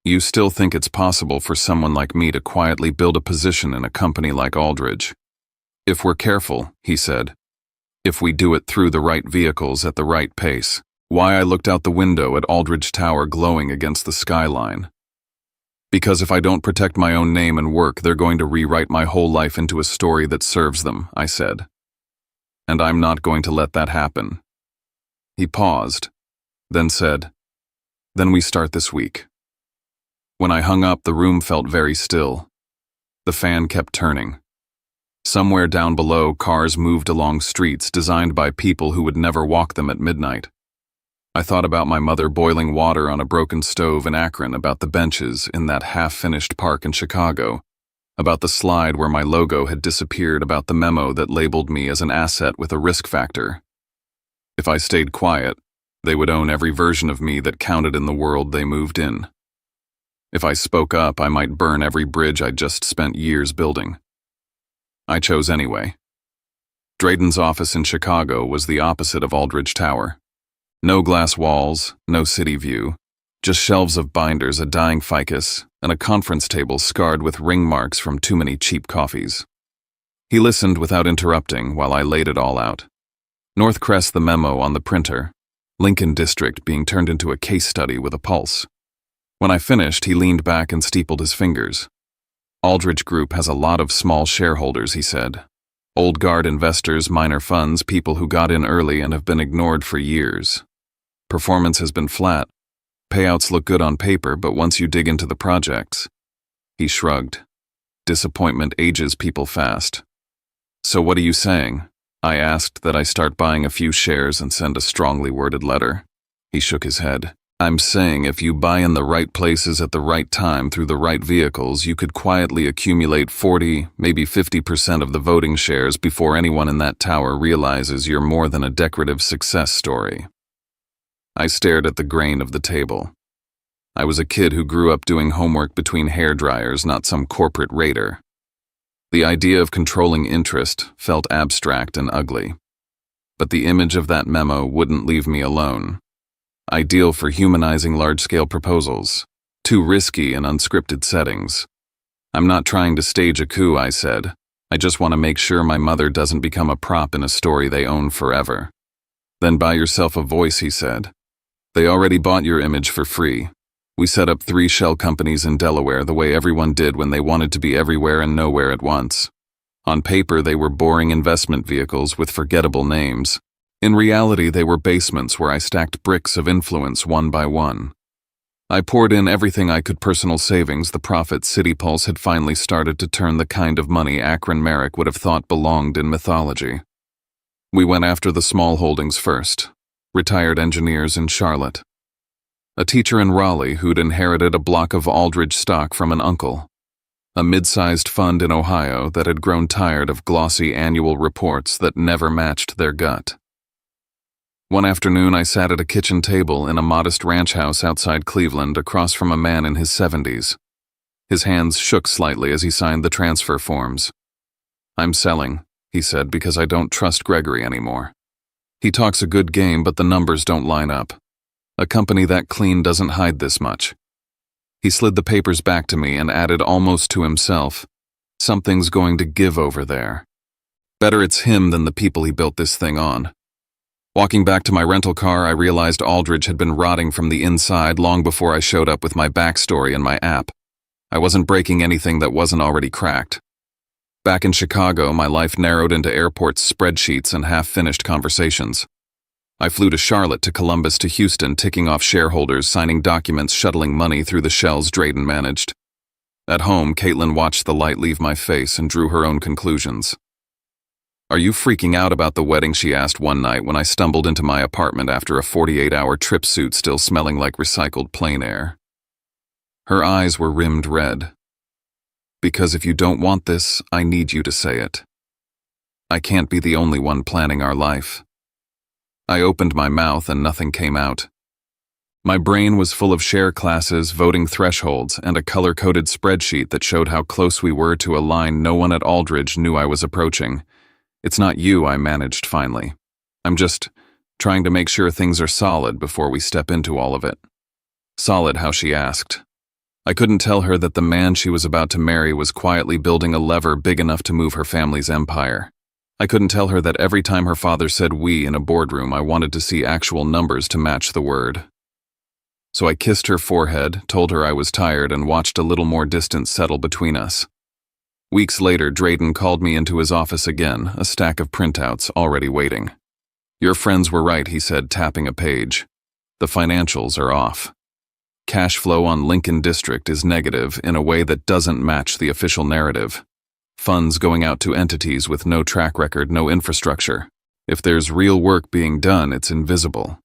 You still think it's possible for someone like me to quietly build a position in a company like Aldridge? If we're careful, he said. If we do it through the right vehicles at the right pace. Why? I looked out the window at Aldridge Tower glowing against the skyline. Because if I don't protect my own name and work, they're going to rewrite my whole life into a story that serves them, I said. And I'm not going to let that happen. He paused, then said, Then we start this week. When I hung up, the room felt very still. The fan kept turning. Somewhere down below, cars moved along streets designed by people who would never walk them at midnight. I thought about my mother boiling water on a broken stove in Akron, about the benches in that half-finished park in Chicago, about the slide where my logo had disappeared, about the memo that labeled me as an asset with a risk factor. If I stayed quiet, they would own every version of me that counted in the world they moved in. If I spoke up, I might burn every bridge I'd just spent years building. I chose anyway. Drayden's office in Chicago was the opposite of Aldridge Tower. No glass walls, no city view, just shelves of binders, a dying ficus, and a conference table scarred with ring marks from too many cheap coffees. He listened without interrupting while I laid it all out. North Crest, the memo on the printer, Lincoln District being turned into a case study with a pulse. When I finished, he leaned back and steepled his fingers. Aldridge Group has a lot of small shareholders, he said. Old guard investors, minor funds, people who got in early and have been ignored for years. Performance has been flat. Payouts look good on paper, but once you dig into the projects..." He shrugged. Disappointment ages people fast. "So what are you saying?" I asked that I start buying a few shares and send a strongly worded letter. He shook his head. "I'm saying if you buy in the right places at the right time through the right vehicles, you could quietly accumulate 40, maybe 50% of the voting shares before anyone in that tower realizes you're more than a decorative success story." I stared at the grain of the table. I was a kid who grew up doing homework between hair dryers, not some corporate raider. The idea of controlling interest felt abstract and ugly. But the image of that memo wouldn't leave me alone. Ideal for humanizing large-scale proposals. Too risky in unscripted settings. "I'm not trying to stage a coup," I said. "I just want to make sure my mother doesn't become a prop in a story they own forever." "Then buy yourself a voice," he said. "They already bought your image for free. We set up 3 shell companies in Delaware the way everyone did when they wanted to be everywhere and nowhere at once. On paper, they were boring investment vehicles with forgettable names. In reality, they were basements where I stacked bricks of influence one by one. I poured in everything I could, personal savings, the profits. City Pulse had finally started to turn the kind of money Akron Merrick would have thought belonged in mythology. We went after the small holdings first. Retired engineers in Charlotte. A teacher in Raleigh who'd inherited a block of Aldridge stock from an uncle. A mid-sized fund in Ohio that had grown tired of glossy annual reports that never matched their gut. One afternoon, I sat at a kitchen table in a modest ranch house outside Cleveland across from a man in his 70s. His hands shook slightly as he signed the transfer forms. "I'm selling," he said, "because I don't trust Gregory anymore. He talks a good game, but the numbers don't line up. A company that clean doesn't hide this much." He slid the papers back to me and added almost to himself, "Something's going to give over there. Better it's him than the people he built this thing on." Walking back to my rental car, I realized Aldridge had been rotting from the inside long before I showed up with my backstory and my app. I wasn't breaking anything that wasn't already cracked. Back in Chicago, my life narrowed into airports, spreadsheets, and half-finished conversations. I flew to Charlotte, to Columbus, to Houston, ticking off shareholders, signing documents, shuttling money through the shells Drayden managed. At home, Caitlin watched the light leave my face and drew her own conclusions. "Are you freaking out about the wedding?" she asked one night when I stumbled into my apartment after a 48-hour trip suit still smelling like recycled plane air. Her eyes were rimmed red. "Because if you don't want this, I need you to say it. I can't be the only one planning our life." I opened my mouth and nothing came out. My brain was full of share classes, voting thresholds, and a color-coded spreadsheet that showed how close we were to a line no one at Aldridge knew I was approaching. "It's not you," I managed finally. "I'm just trying to make sure things are solid before we step into all of it." "Solid how?" she asked. I couldn't tell her that the man she was about to marry was quietly building a lever big enough to move her family's empire. I couldn't tell her that every time her father said "we" in a boardroom, I wanted to see actual numbers to match the word. So I kissed her forehead, told her I was tired, and watched a little more distance settle between us. Weeks later, Drayden called me into his office again, a stack of printouts already waiting. "Your friends were right," he said, tapping a page. "The financials are off. Cash flow on Lincoln District is negative in a way that doesn't match the official narrative. Funds going out to entities with no track record, no infrastructure. If there's real work being done, it's invisible."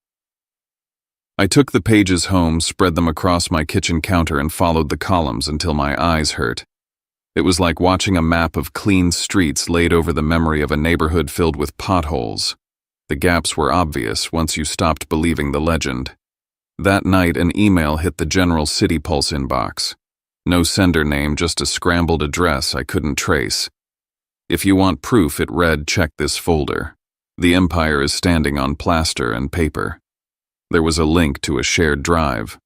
I took the pages home, spread them across my kitchen counter, and followed the columns until my eyes hurt. It was like watching a map of clean streets laid over the memory of a neighborhood filled with potholes. The gaps were obvious once you stopped believing the legend. That night, an email hit the general City Pulse inbox. No sender name, just a scrambled address I couldn't trace. "If you want proof," it read, "check this folder. The empire is standing on plaster and paper." There was a link to a shared drive.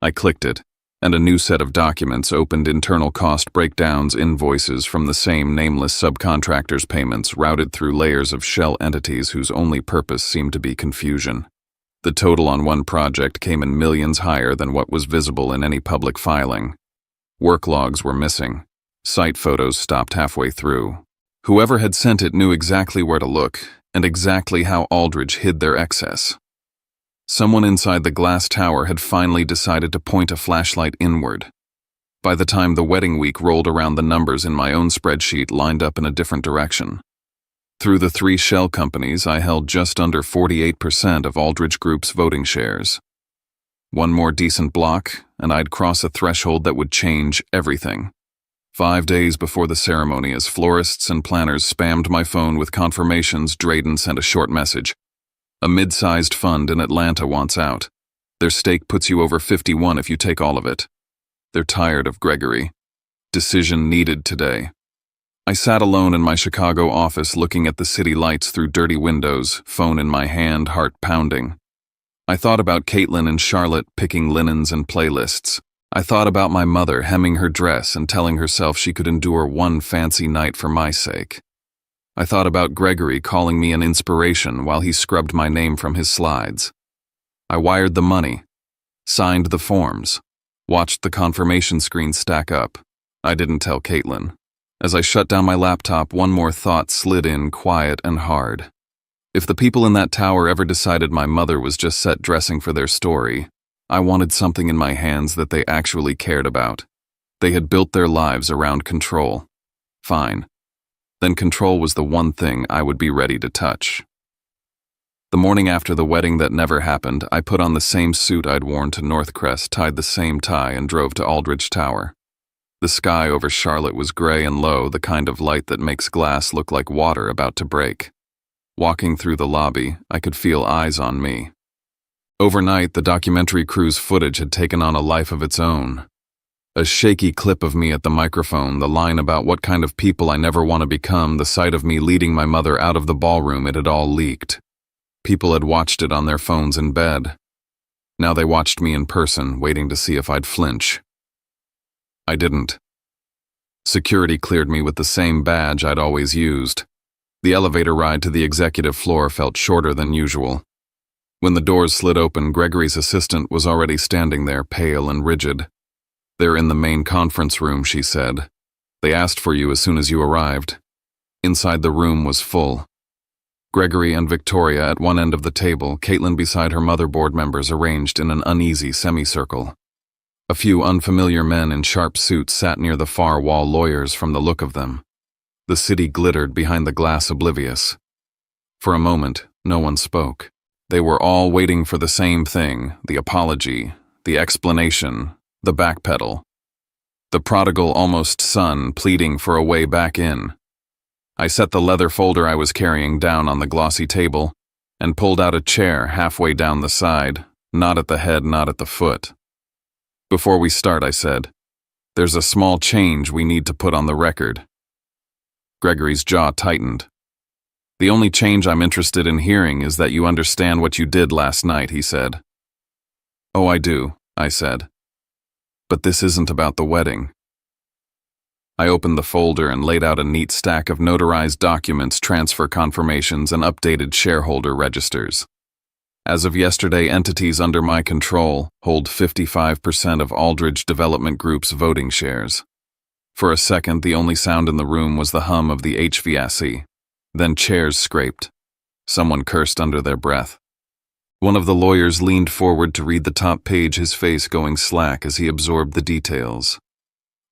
I clicked it, and a new set of documents opened. Internal cost breakdowns, invoices from the same nameless subcontractors, payments routed through layers of shell entities whose only purpose seemed to be confusion. The total on one project came in millions higher than what was visible in any public filing. Work logs were missing. Site photos stopped halfway through. Whoever had sent it knew exactly where to look, and exactly how Aldridge hid their excess. Someone inside the glass tower had finally decided to point a flashlight inward. By the time the wedding week rolled around, the numbers in my own spreadsheet lined up in a different direction. Through the 3 shell companies, I held just under 48% of Aldridge Group's voting shares. One more decent block, and I'd cross a threshold that would change everything. 5 days before the ceremony, as florists and planners spammed my phone with confirmations, Drayden sent a short message. A mid-sized fund in Atlanta wants out. Their stake puts you over 51 if you take all of it. They're tired of Gregory. Decision needed today. I sat alone in my Chicago office looking at the city lights through dirty windows, phone in my hand, heart pounding. I thought about Caitlin and Charlotte picking linens and playlists. I thought about my mother hemming her dress and telling herself she could endure one fancy night for my sake. I thought about Gregory calling me an inspiration while he scrubbed my name from his slides. I wired the money, signed the forms, watched the confirmation screen stack up. I didn't tell Caitlin. As I shut down my laptop, one more thought slid in, quiet and hard. If the people in that tower ever decided my mother was just set dressing for their story, I wanted something in my hands that they actually cared about. They had built their lives around control. Fine. Then control was the one thing I would be ready to touch. The morning after the wedding that never happened, I put on the same suit I'd worn to Northcrest, tied the same tie, and drove to Aldridge Tower. The sky over Charlotte was gray and low, the kind of light that makes glass look like water about to break. Walking through the lobby, I could feel eyes on me. Overnight, the documentary crew's footage had taken on a life of its own. A shaky clip of me at the microphone, the line about what kind of people I never want to become, the sight of me leading my mother out of the ballroom, it had all leaked. People had watched it on their phones in bed. Now they watched me in person, waiting to see if I'd flinch. I didn't. Security cleared me with the same badge I'd always used. The elevator ride to the executive floor felt shorter than usual. When the doors slid open, Gregory's assistant was already standing there, pale and rigid. "They're in the main conference room," she said. "They asked for you as soon as you arrived." Inside the room was full. Gregory and Victoria at one end of the table, Caitlin beside her mother, board members arranged in an uneasy semicircle. A few unfamiliar men in sharp suits sat near the far wall, lawyers from the look of them. The city glittered behind the glass, oblivious. For a moment, no one spoke. They were all waiting for the same thing, the apology, the explanation, the backpedal. The prodigal almost son pleading for a way back in. I set the leather folder I was carrying down on the glossy table and pulled out a chair halfway down the side, not at the head, not at the foot. "Before we start," I said, "there's a small change we need to put on the record." Gregory's jaw tightened. "The only change I'm interested in hearing is that you understand what you did last night," he said. "Oh, I do," I said. "But this isn't about the wedding." I opened the folder and laid out a neat stack of notarized documents, transfer confirmations, and updated shareholder registers. As of yesterday, entities under my control hold 55% of Aldridge Development Group's voting shares. For a second, the only sound in the room was the hum of the HVAC. Then chairs scraped. Someone cursed under their breath. One of the lawyers leaned forward to read the top page, his face going slack as he absorbed the details.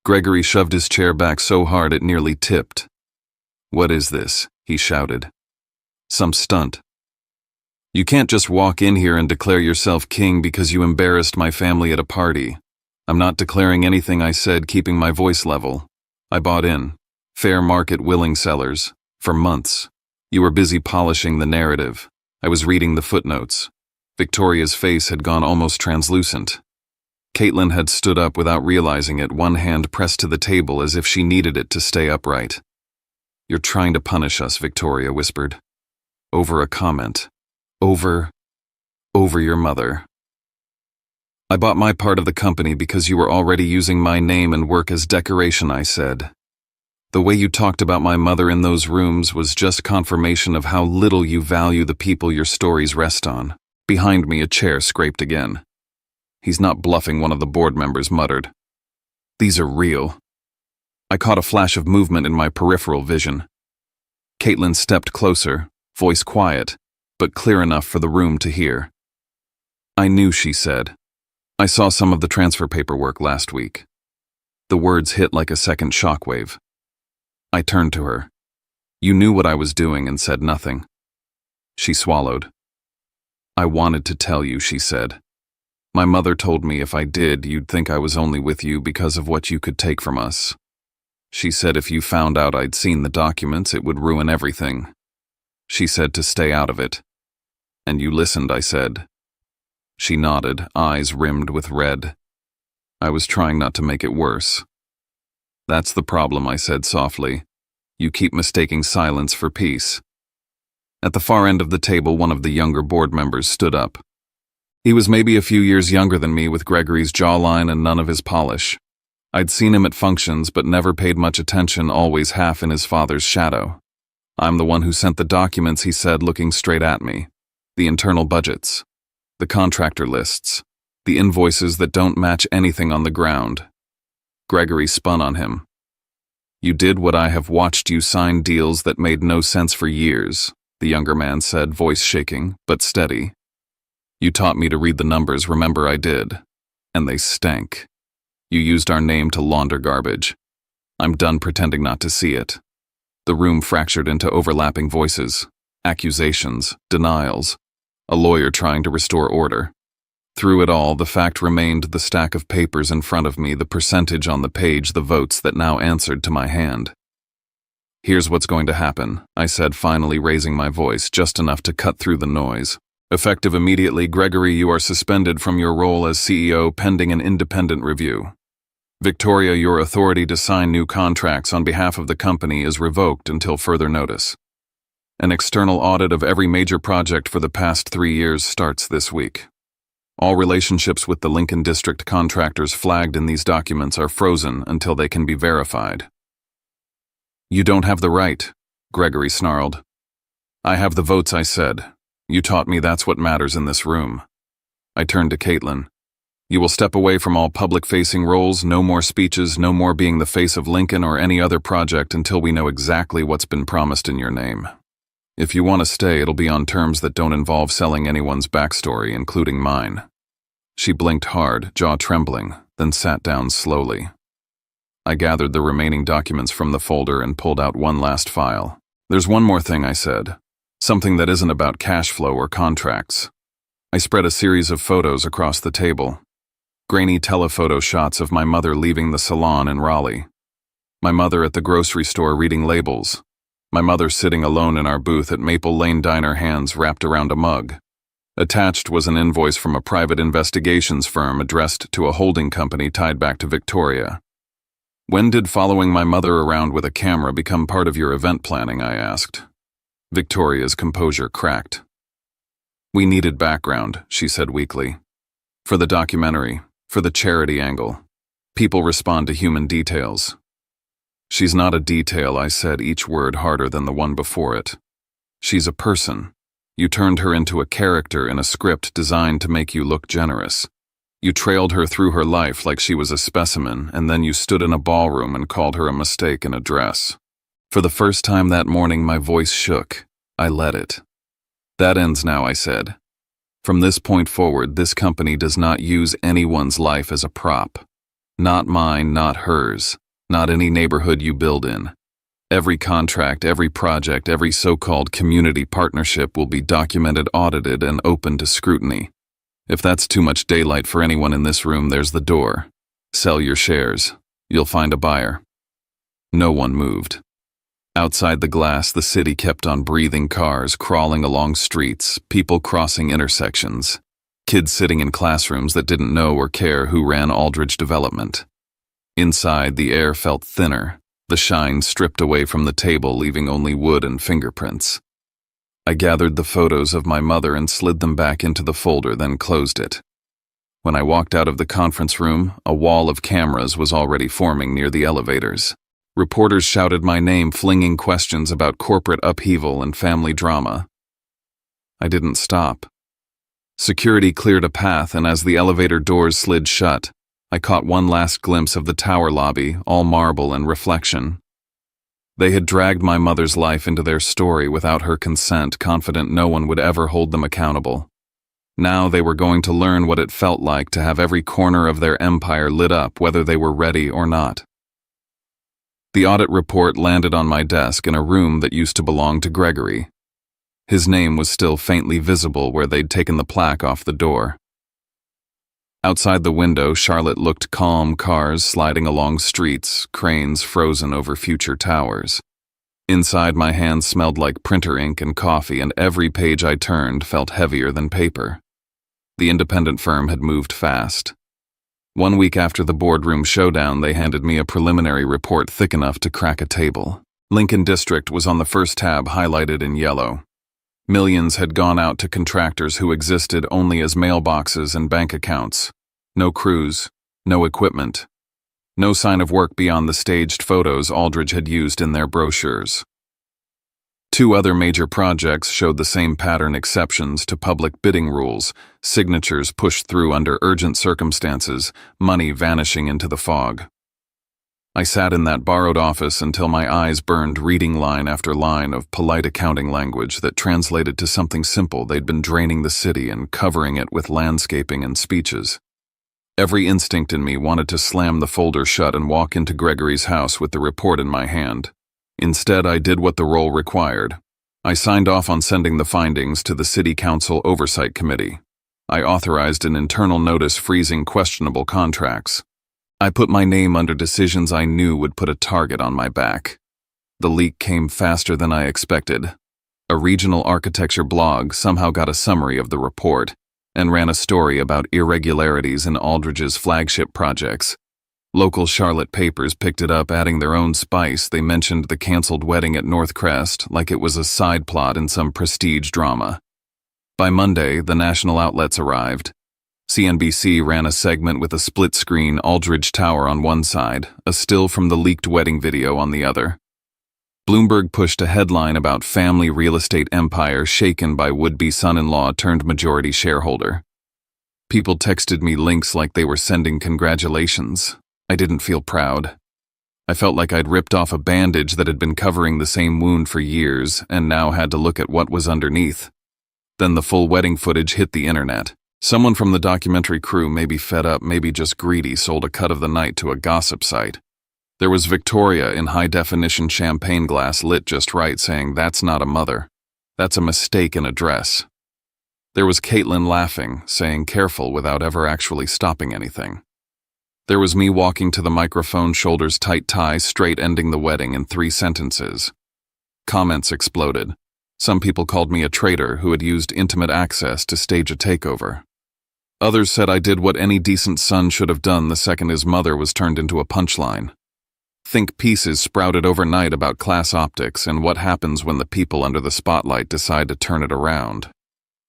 Gregory shoved his chair back so hard it nearly tipped. "What is this?" he shouted. "Some stunt. You can't just walk in here and declare yourself king because you embarrassed my family at a party. I'm not declaring anything," I said, keeping my voice level. "I bought in. Fair market willing sellers. For months. You were busy polishing the narrative. I was reading the footnotes." Victoria's face had gone almost translucent. Caitlin had stood up without realizing it, one hand pressed to the table as if she needed it to stay upright. "You're trying to punish us," Victoria whispered. "Over a comment. Over your mother." "I bought my part of the company because you were already using my name and work as decoration," I said. "The way you talked about my mother in those rooms was just confirmation of how little you value the people your stories rest on." Behind me, a chair scraped again. "He's not bluffing," one of the board members muttered. "These are real." I caught a flash of movement in my peripheral vision. Caitlin stepped closer, voice quiet, but clear enough for the room to hear. I knew, she said. I saw some of the transfer paperwork last week. The words hit like a second shockwave. I turned to her. You knew what I was doing and said nothing. She swallowed. I wanted to tell you, she said. My mother told me if I did, you'd think I was only with you because of what you could take from us. She said if you found out I'd seen the documents, it would ruin everything. She said to stay out of it. And you listened, I said. She nodded, eyes rimmed with red. I was trying not to make it worse. That's the problem, I said softly. You keep mistaking silence for peace. At the far end of the table, one of the younger board members stood up. He was maybe a few years younger than me, with Gregory's jawline and none of his polish. I'd seen him at functions but never paid much attention, always half in his father's shadow. I'm the one who sent the documents, he said, looking straight at me. The internal budgets. The contractor lists. The invoices that don't match anything on the ground. Gregory spun on him. You did what I have watched you sign, deals that made no sense for years, the younger man said, voice shaking, but steady. You taught me to read the numbers, remember I did. And they stank. You used our name to launder garbage. I'm done pretending not to see it. The room fractured into overlapping voices, accusations, denials, a lawyer trying to restore order. Through it all, the fact remained: the stack of papers in front of me, the percentage on the page, the votes that now answered to my hand. Here's what's going to happen, I said, finally raising my voice just enough to cut through the noise. Effective immediately, Gregory, you are suspended from your role as CEO pending an independent review. Victoria, your authority to sign new contracts on behalf of the company is revoked until further notice. An external audit of every major project for the past 3 years starts this week. All relationships with the Lincoln District contractors flagged in these documents are frozen until they can be verified. You don't have the right, Gregory snarled. I have the votes, I said. You taught me that's what matters in this room. I turned to Caitlin. You will step away from all public-facing roles, no more speeches, no more being the face of Lincoln or any other project until we know exactly what's been promised in your name. If you want to stay, it'll be on terms that don't involve selling anyone's backstory, including mine. She blinked hard, jaw trembling, then sat down slowly. I gathered the remaining documents from the folder and pulled out one last file. There's one more thing, I said. Something that isn't about cash flow or contracts. I spread a series of photos across the table. Grainy telephoto shots of my mother leaving the salon in Raleigh. My mother at the grocery store reading labels. My mother sitting alone in our booth at Maple Lane Diner, hands wrapped around a mug. Attached was an invoice from a private investigations firm addressed to a holding company tied back to Victoria. When did following my mother around with a camera become part of your event planning, I asked. Victoria's composure cracked. We needed background, she said weakly. For the documentary, for the charity angle. People respond to human details. She's not a detail, I said, each word harder than the one before it. She's a person. You turned her into a character in a script designed to make you look generous. You trailed her through her life like she was a specimen, and then you stood in a ballroom and called her a mistake in a dress. For the first time that morning, my voice shook. I let it. That ends now, I said. From this point forward, this company does not use anyone's life as a prop. Not mine, not hers, not any neighborhood you build in. Every contract, every project, every so-called community partnership will be documented, audited, and open to scrutiny. If that's too much daylight for anyone in this room, there's the door. Sell your shares. You'll find a buyer. No one moved. Outside the glass, the city kept on breathing, cars crawling along streets, people crossing intersections, kids sitting in classrooms that didn't know or care who ran Aldridge Development. Inside, the air felt thinner, the shine stripped away from the table, leaving only wood and fingerprints. I gathered the photos of my mother and slid them back into the folder, then closed it. When I walked out of the conference room, a wall of cameras was already forming near the elevators. Reporters shouted my name, flinging questions about corporate upheaval and family drama. I didn't stop. Security cleared a path, and as the elevator doors slid shut, I caught one last glimpse of the tower lobby, all marble and reflection. They had dragged my mother's life into their story without her consent, confident no one would ever hold them accountable. Now they were going to learn what it felt like to have every corner of their empire lit up, whether they were ready or not. The audit report landed on my desk in a room that used to belong to Gregory. His name was still faintly visible where they'd taken the plaque off the door. Outside the window, Charlotte looked calm, cars sliding along streets, cranes frozen over future towers. Inside, my hands smelled like printer ink and coffee, and every page I turned felt heavier than paper. The independent firm had moved fast. 1 week after the boardroom showdown, they handed me a preliminary report thick enough to crack a table. Lincoln District was on the first tab, highlighted in yellow. Millions had gone out to contractors who existed only as mailboxes and bank accounts. No crews, no equipment. No sign of work beyond the staged photos Aldridge had used in their brochures. 2 other major projects showed the same pattern: exceptions to public bidding rules, signatures pushed through under urgent circumstances, money vanishing into the fog. I sat in that borrowed office until my eyes burned, reading line after line of polite accounting language that translated to something simple. They'd been draining the city and covering it with landscaping and speeches. Every instinct in me wanted to slam the folder shut and walk into Gregory's house with the report in my hand. Instead, I did what the role required. I signed off on sending the findings to the City Council Oversight Committee. I authorized an internal notice freezing questionable contracts. I put my name under decisions I knew would put a target on my back. The leak came faster than I expected. A regional architecture blog somehow got a summary of the report and ran a story about irregularities in Aldridge's flagship projects. Local Charlotte papers picked it up, adding their own spice. They mentioned the canceled wedding at North Crest like it was a side plot in some prestige drama. By Monday, the national outlets arrived. CNBC ran a segment with a split-screen Aldridge Tower on one side, a still from the leaked wedding video on the other. Bloomberg pushed a headline about family real estate empire shaken by would-be son-in-law turned majority shareholder. People texted me links like they were sending congratulations. I didn't feel proud. I felt like I'd ripped off a bandage that had been covering the same wound for years and now had to look at what was underneath. Then the full wedding footage hit the internet. Someone from the documentary crew, maybe fed up, maybe just greedy, sold a cut of the night to a gossip site. There was Victoria in high-definition champagne glass lit just right saying, "That's not a mother. That's a mistake in a dress." There was Caitlin laughing, saying "careful" without ever actually stopping anything. There was me walking to the microphone, shoulders tight, tie straight, ending the wedding in 3 sentences. Comments exploded. Some people called me a traitor who had used intimate access to stage a takeover. Others said I did what any decent son should have done the second his mother was turned into a punchline. Think pieces sprouted overnight about class optics and what happens when the people under the spotlight decide to turn it around.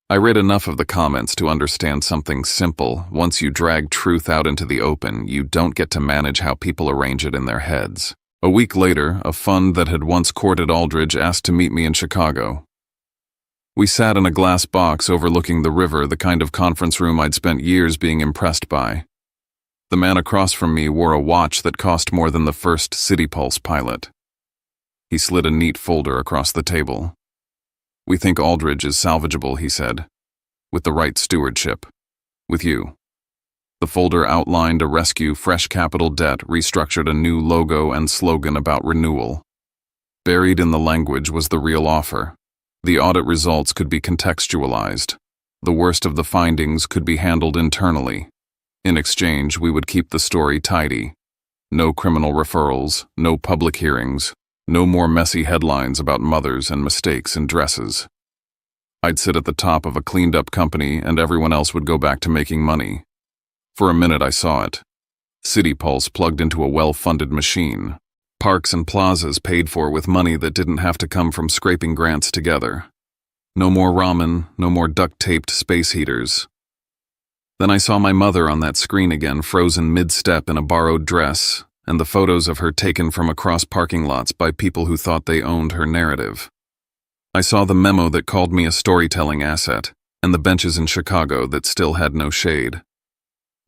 I read enough of the comments to understand something simple. Once you drag truth out into the open, you don't get to manage how people arrange it in their heads. A week later, a fund that had once courted Aldridge asked to meet me in Chicago. We sat in a glass box overlooking the river, the kind of conference room I'd spent years being impressed by. The man across from me wore a watch that cost more than the first City Pulse pilot. He slid a neat folder across the table. "We think Aldridge is salvageable," he said. "With the right stewardship. With you." The folder outlined a rescue, fresh capital debt, restructured a new logo and slogan about renewal. Buried in the language was the real offer. The audit results could be contextualized. The worst of the findings could be handled internally. In exchange, we would keep the story tidy. No criminal referrals, no public hearings, no more messy headlines about mothers and mistakes in dresses. I'd sit at the top of a cleaned-up company and everyone else would go back to making money. For a minute I saw it. City Pulse plugged into a well-funded machine. Parks and plazas paid for with money that didn't have to come from scraping grants together. No more ramen, no more duct-taped space heaters. Then I saw my mother on that screen again, frozen mid-step in a borrowed dress, and the photos of her taken from across parking lots by people who thought they owned her narrative. I saw the memo that called me a storytelling asset, and the benches in Chicago that still had no shade.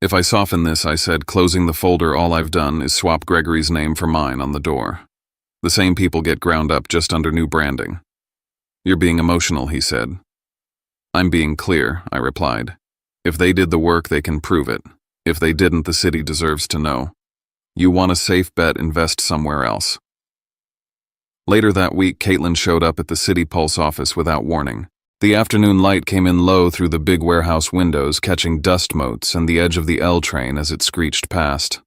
If I soften this, I said, closing the folder, all I've done is swap Gregory's name for mine on the door. The same people get ground up just under new branding. "You're being emotional," he said. I'm being clear, I replied. If they did the work, they can prove it. If they didn't, the city deserves to know. You want a safe bet, invest somewhere else. Later that week, Caitlin showed up at the City Pulse office without warning. The afternoon light came in low through the big warehouse windows, catching dust motes and the edge of the L train as it screeched past.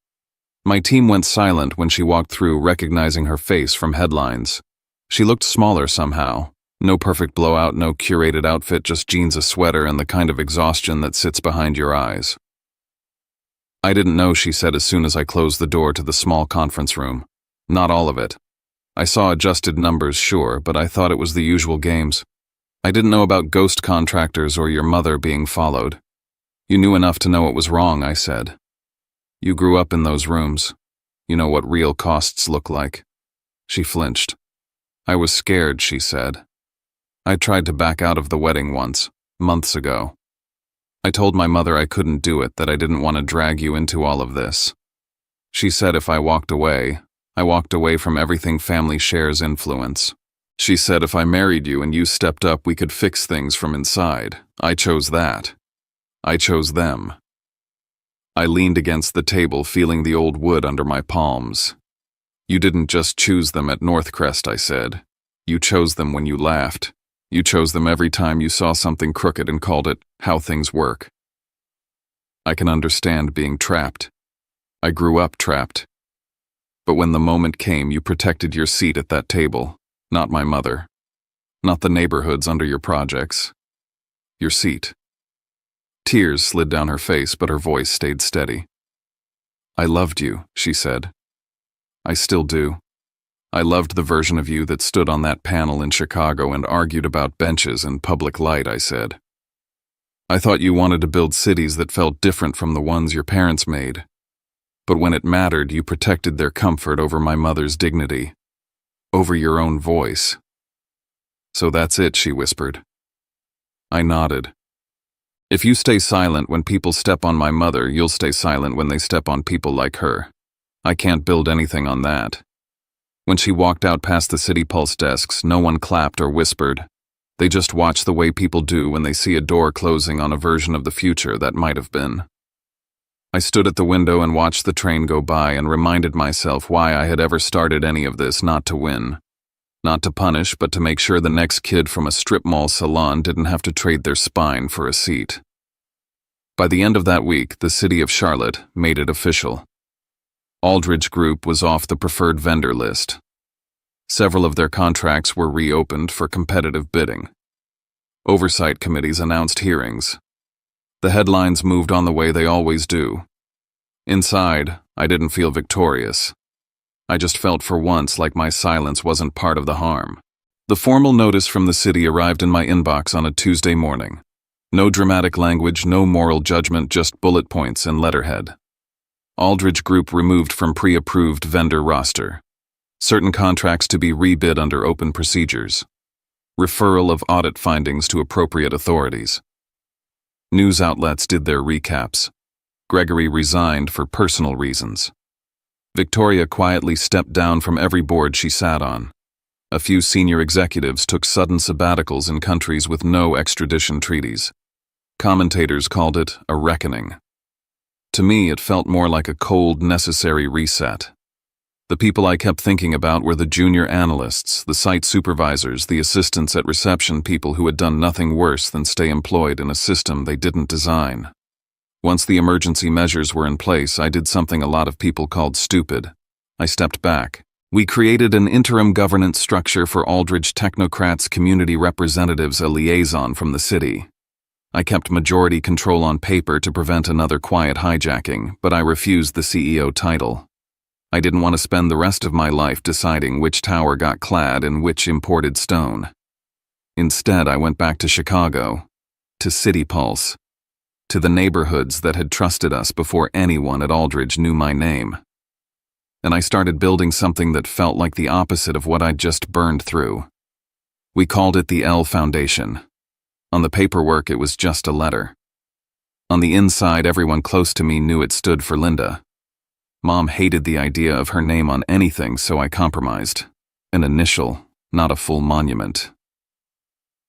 My team went silent when she walked through, recognizing her face from headlines. She looked smaller somehow. No perfect blowout, no curated outfit, just jeans, a sweater, and the kind of exhaustion that sits behind your eyes. I didn't know, she said as soon as I closed the door to the small conference room. Not all of it. I saw adjusted numbers, sure, but I thought it was the usual games. I didn't know about ghost contractors or your mother being followed. You knew enough to know what was wrong, I said. You grew up in those rooms. You know what real costs look like. She flinched. I was scared, she said. I tried to back out of the wedding once, months ago. I told my mother I couldn't do it, that I didn't want to drag you into all of this. She said if I walked away, I walked away from everything family shares influence. She said if I married you and you stepped up, we could fix things from inside. I chose that. I chose them. I leaned against the table, feeling the old wood under my palms. You didn't just choose them at Northcrest, I said. You chose them when you laughed. You chose them every time you saw something crooked and called it how things work. I can understand being trapped. I grew up trapped. But when the moment came, you protected your seat at that table, not my mother, not the neighborhoods under your projects. Your seat. Tears slid down her face, but her voice stayed steady. I loved you, she said. I still do. I loved the version of you that stood on that panel in Chicago and argued about benches and public light, I said. I thought you wanted to build cities that felt different from the ones your parents made. But when it mattered, you protected their comfort over my mother's dignity, over your own voice. So that's it, she whispered. I nodded. If you stay silent when people step on my mother, you'll stay silent when they step on people like her. I can't build anything on that. When she walked out past the City Pulse desks, no one clapped or whispered. They just watched the way people do when they see a door closing on a version of the future that might have been. I stood at the window and watched the train go by and reminded myself why I had ever started any of this, not to win. Not to punish, but to make sure the next kid from a strip mall salon didn't have to trade their spine for a seat. By the end of that week, the city of Charlotte made it official. Aldridge Group was off the preferred vendor list. Several of their contracts were reopened for competitive bidding. Oversight committees announced hearings. The headlines moved on the way they always do. Inside, I didn't feel victorious. I just felt for once like my silence wasn't part of the harm. The formal notice from the city arrived in my inbox on a Tuesday morning. No dramatic language, no moral judgment, just bullet points and letterhead. Aldridge Group removed from pre-approved vendor roster. Certain contracts to be rebid under open procedures. Referral of audit findings to appropriate authorities. News outlets did their recaps. Gregory resigned for personal reasons. Victoria quietly stepped down from every board she sat on. A few senior executives took sudden sabbaticals in countries with no extradition treaties. Commentators called it a reckoning. To me, it felt more like a cold, necessary reset. The people I kept thinking about were the junior analysts, the site supervisors, the assistants at reception, people who had done nothing worse than stay employed in a system they didn't design. Once the emergency measures were in place, I did something a lot of people called stupid. I stepped back. We created an interim governance structure for Aldridge technocrats, community representatives, a liaison from the city. I kept majority control on paper to prevent another quiet hijacking, but I refused the CEO title. I didn't want to spend the rest of my life deciding which tower got clad in which imported stone. Instead, I went back to Chicago, to City Pulse, to the neighborhoods that had trusted us before anyone at Aldridge knew my name. And I started building something that felt like the opposite of what I'd just burned through. We called it the L Foundation. On the paperwork, it was just a letter. On the inside, everyone close to me knew it stood for Linda. Mom hated the idea of her name on anything, so I compromised. An initial, not a full monument.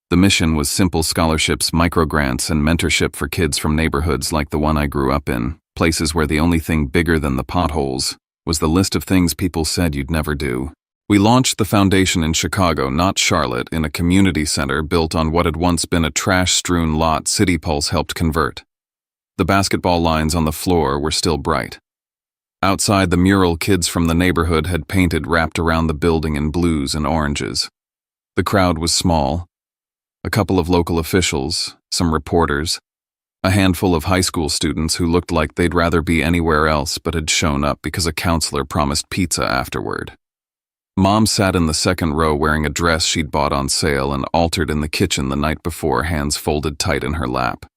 The mission was simple scholarships, microgrants, and mentorship for kids from neighborhoods like the one I grew up in, places where the only thing bigger than the potholes was the list of things people said you'd never do. We launched the foundation in Chicago, not Charlotte, in a community center built on what had once been a trash-strewn lot City Pulse helped convert. The basketball lines on the floor were still bright. Outside, the mural kids from the neighborhood had painted wrapped around the building in blues and oranges. The crowd was small. A couple of local officials, some reporters, a handful of high school students who looked like they'd rather be anywhere else but had shown up because a counselor promised pizza afterward. Mom sat in the second row wearing a dress she'd bought on sale and altered in the kitchen the night before, hands folded tight in her lap.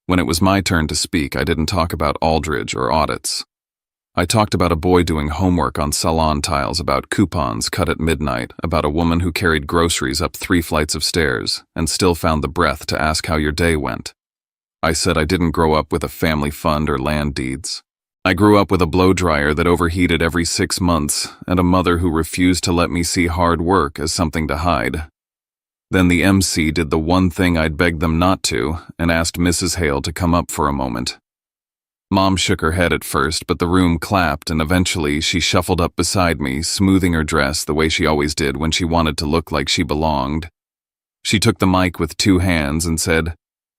When it was my turn to speak, I didn't talk about Aldridge or audits. I talked about a boy doing homework on salon tiles, about coupons cut at midnight, about a woman who carried groceries up 3 flights of stairs and still found the breath to ask how your day went. I said I didn't grow up with a family fund or land deeds. I grew up with a blow dryer that overheated every 6 months and a mother who refused to let me see hard work as something to hide. Then the MC did the one thing I'd begged them not to and asked Mrs. Hale to come up for a moment. Mom shook her head at first, but the room clapped and eventually she shuffled up beside me, smoothing her dress the way she always did when she wanted to look like she belonged. She took the mic with 2 hands and said,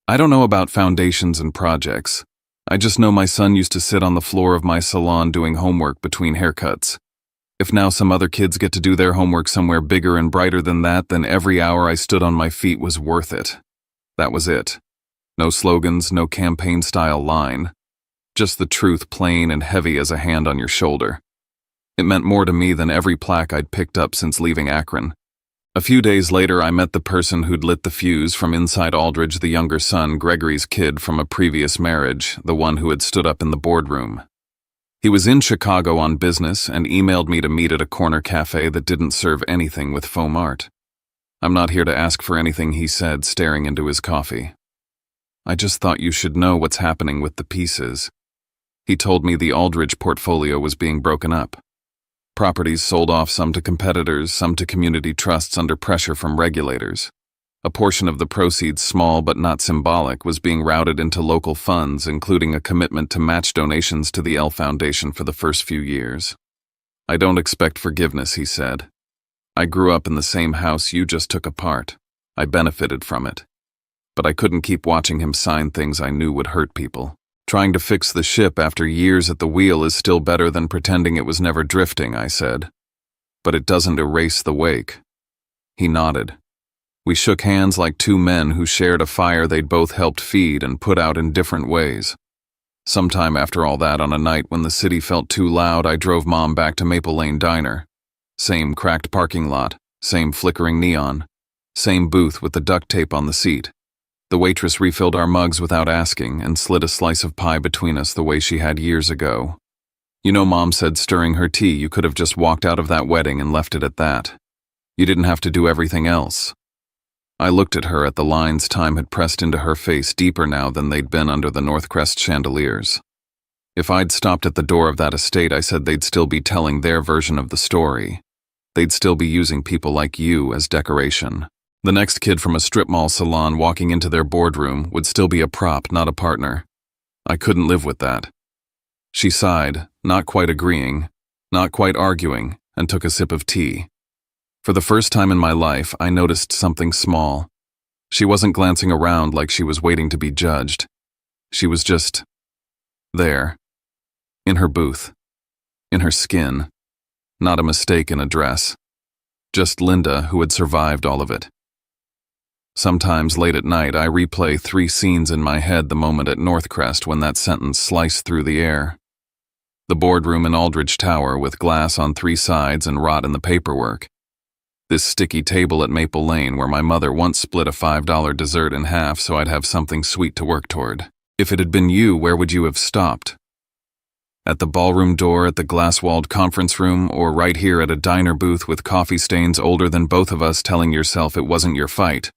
"I don't know about foundations and projects. I just know my son used to sit on the floor of my salon doing homework between haircuts. If now some other kids get to do their homework somewhere bigger and brighter than that, then every hour I stood on my feet was worth it." That was it. No slogans, no campaign-style line. Just the truth, plain and heavy as a hand on your shoulder. It meant more to me than every plaque I'd picked up since leaving Akron. A few days later, I met the person who'd lit the fuse from inside Aldridge, the younger son, Gregory's kid from a previous marriage, the one who had stood up in the boardroom. He was in Chicago on business and emailed me to meet at a corner cafe that didn't serve anything with foam art. "I'm not here to ask for anything," he said, staring into his coffee. "I just thought you should know what's happening with the pieces." He told me the Aldridge portfolio was being broken up. Properties sold off, some to competitors, some to community trusts under pressure from regulators. A portion of the proceeds, small but not symbolic, was being routed into local funds, including a commitment to match donations to the L Foundation for the first few years. "I don't expect forgiveness," he said. "I grew up in the same house you just took apart. I benefited from it. But I couldn't keep watching him sign things I knew would hurt people. Trying to fix the ship after years at the wheel is still better than pretending it was never drifting," I said. "But it doesn't erase the wake." He nodded. We shook hands like 2 men who shared a fire they'd both helped feed and put out in different ways. Sometime after all that, on a night when the city felt too loud, I drove Mom back to Maple Lane Diner. Same cracked parking lot, same flickering neon, same booth with the duct tape on the seat. The waitress refilled our mugs without asking and slid a slice of pie between us the way she had years ago. "You know," Mom said, stirring her tea, "you could have just walked out of that wedding and left it at that. You didn't have to do everything else." I looked at her, at the lines time had pressed into her face deeper now than they'd been under the Northcrest chandeliers. If I'd stopped at the door of that estate, I said they'd still be telling their version of the story. They'd still be using people like you as decoration. The next kid from a strip mall salon walking into their boardroom would still be a prop, not a partner. I couldn't live with that. She sighed, not quite agreeing, not quite arguing, and took a sip of tea. For the first time in my life, I noticed something small. She wasn't glancing around like she was waiting to be judged. She was just there, in her booth, in her skin, not a mistake in a dress. Just Linda, who had survived all of it. Sometimes late at night, I replay 3 scenes in my head, the moment at Northcrest when that sentence sliced through the air. The boardroom in Aldridge Tower with glass on 3 sides and rot in the paperwork. This sticky table at Maple Lane where my mother once split a $5 dessert in half so I'd have something sweet to work toward. If it had been you, where would you have stopped? At the ballroom door, at the glass-walled conference room, or right here at a diner booth with coffee stains older than both of us, telling yourself it wasn't your fight?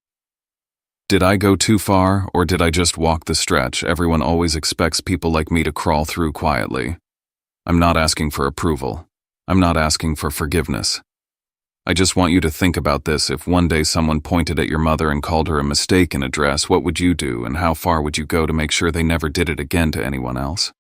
Did I go too far, or did I just walk the stretch everyone always expects people like me to crawl through quietly? I'm not asking for approval. I'm not asking for forgiveness. I just want you to think about this. If one day someone pointed at your mother and called her a mistaken address, what would you do, and how far would you go to make sure they never did it again to anyone else?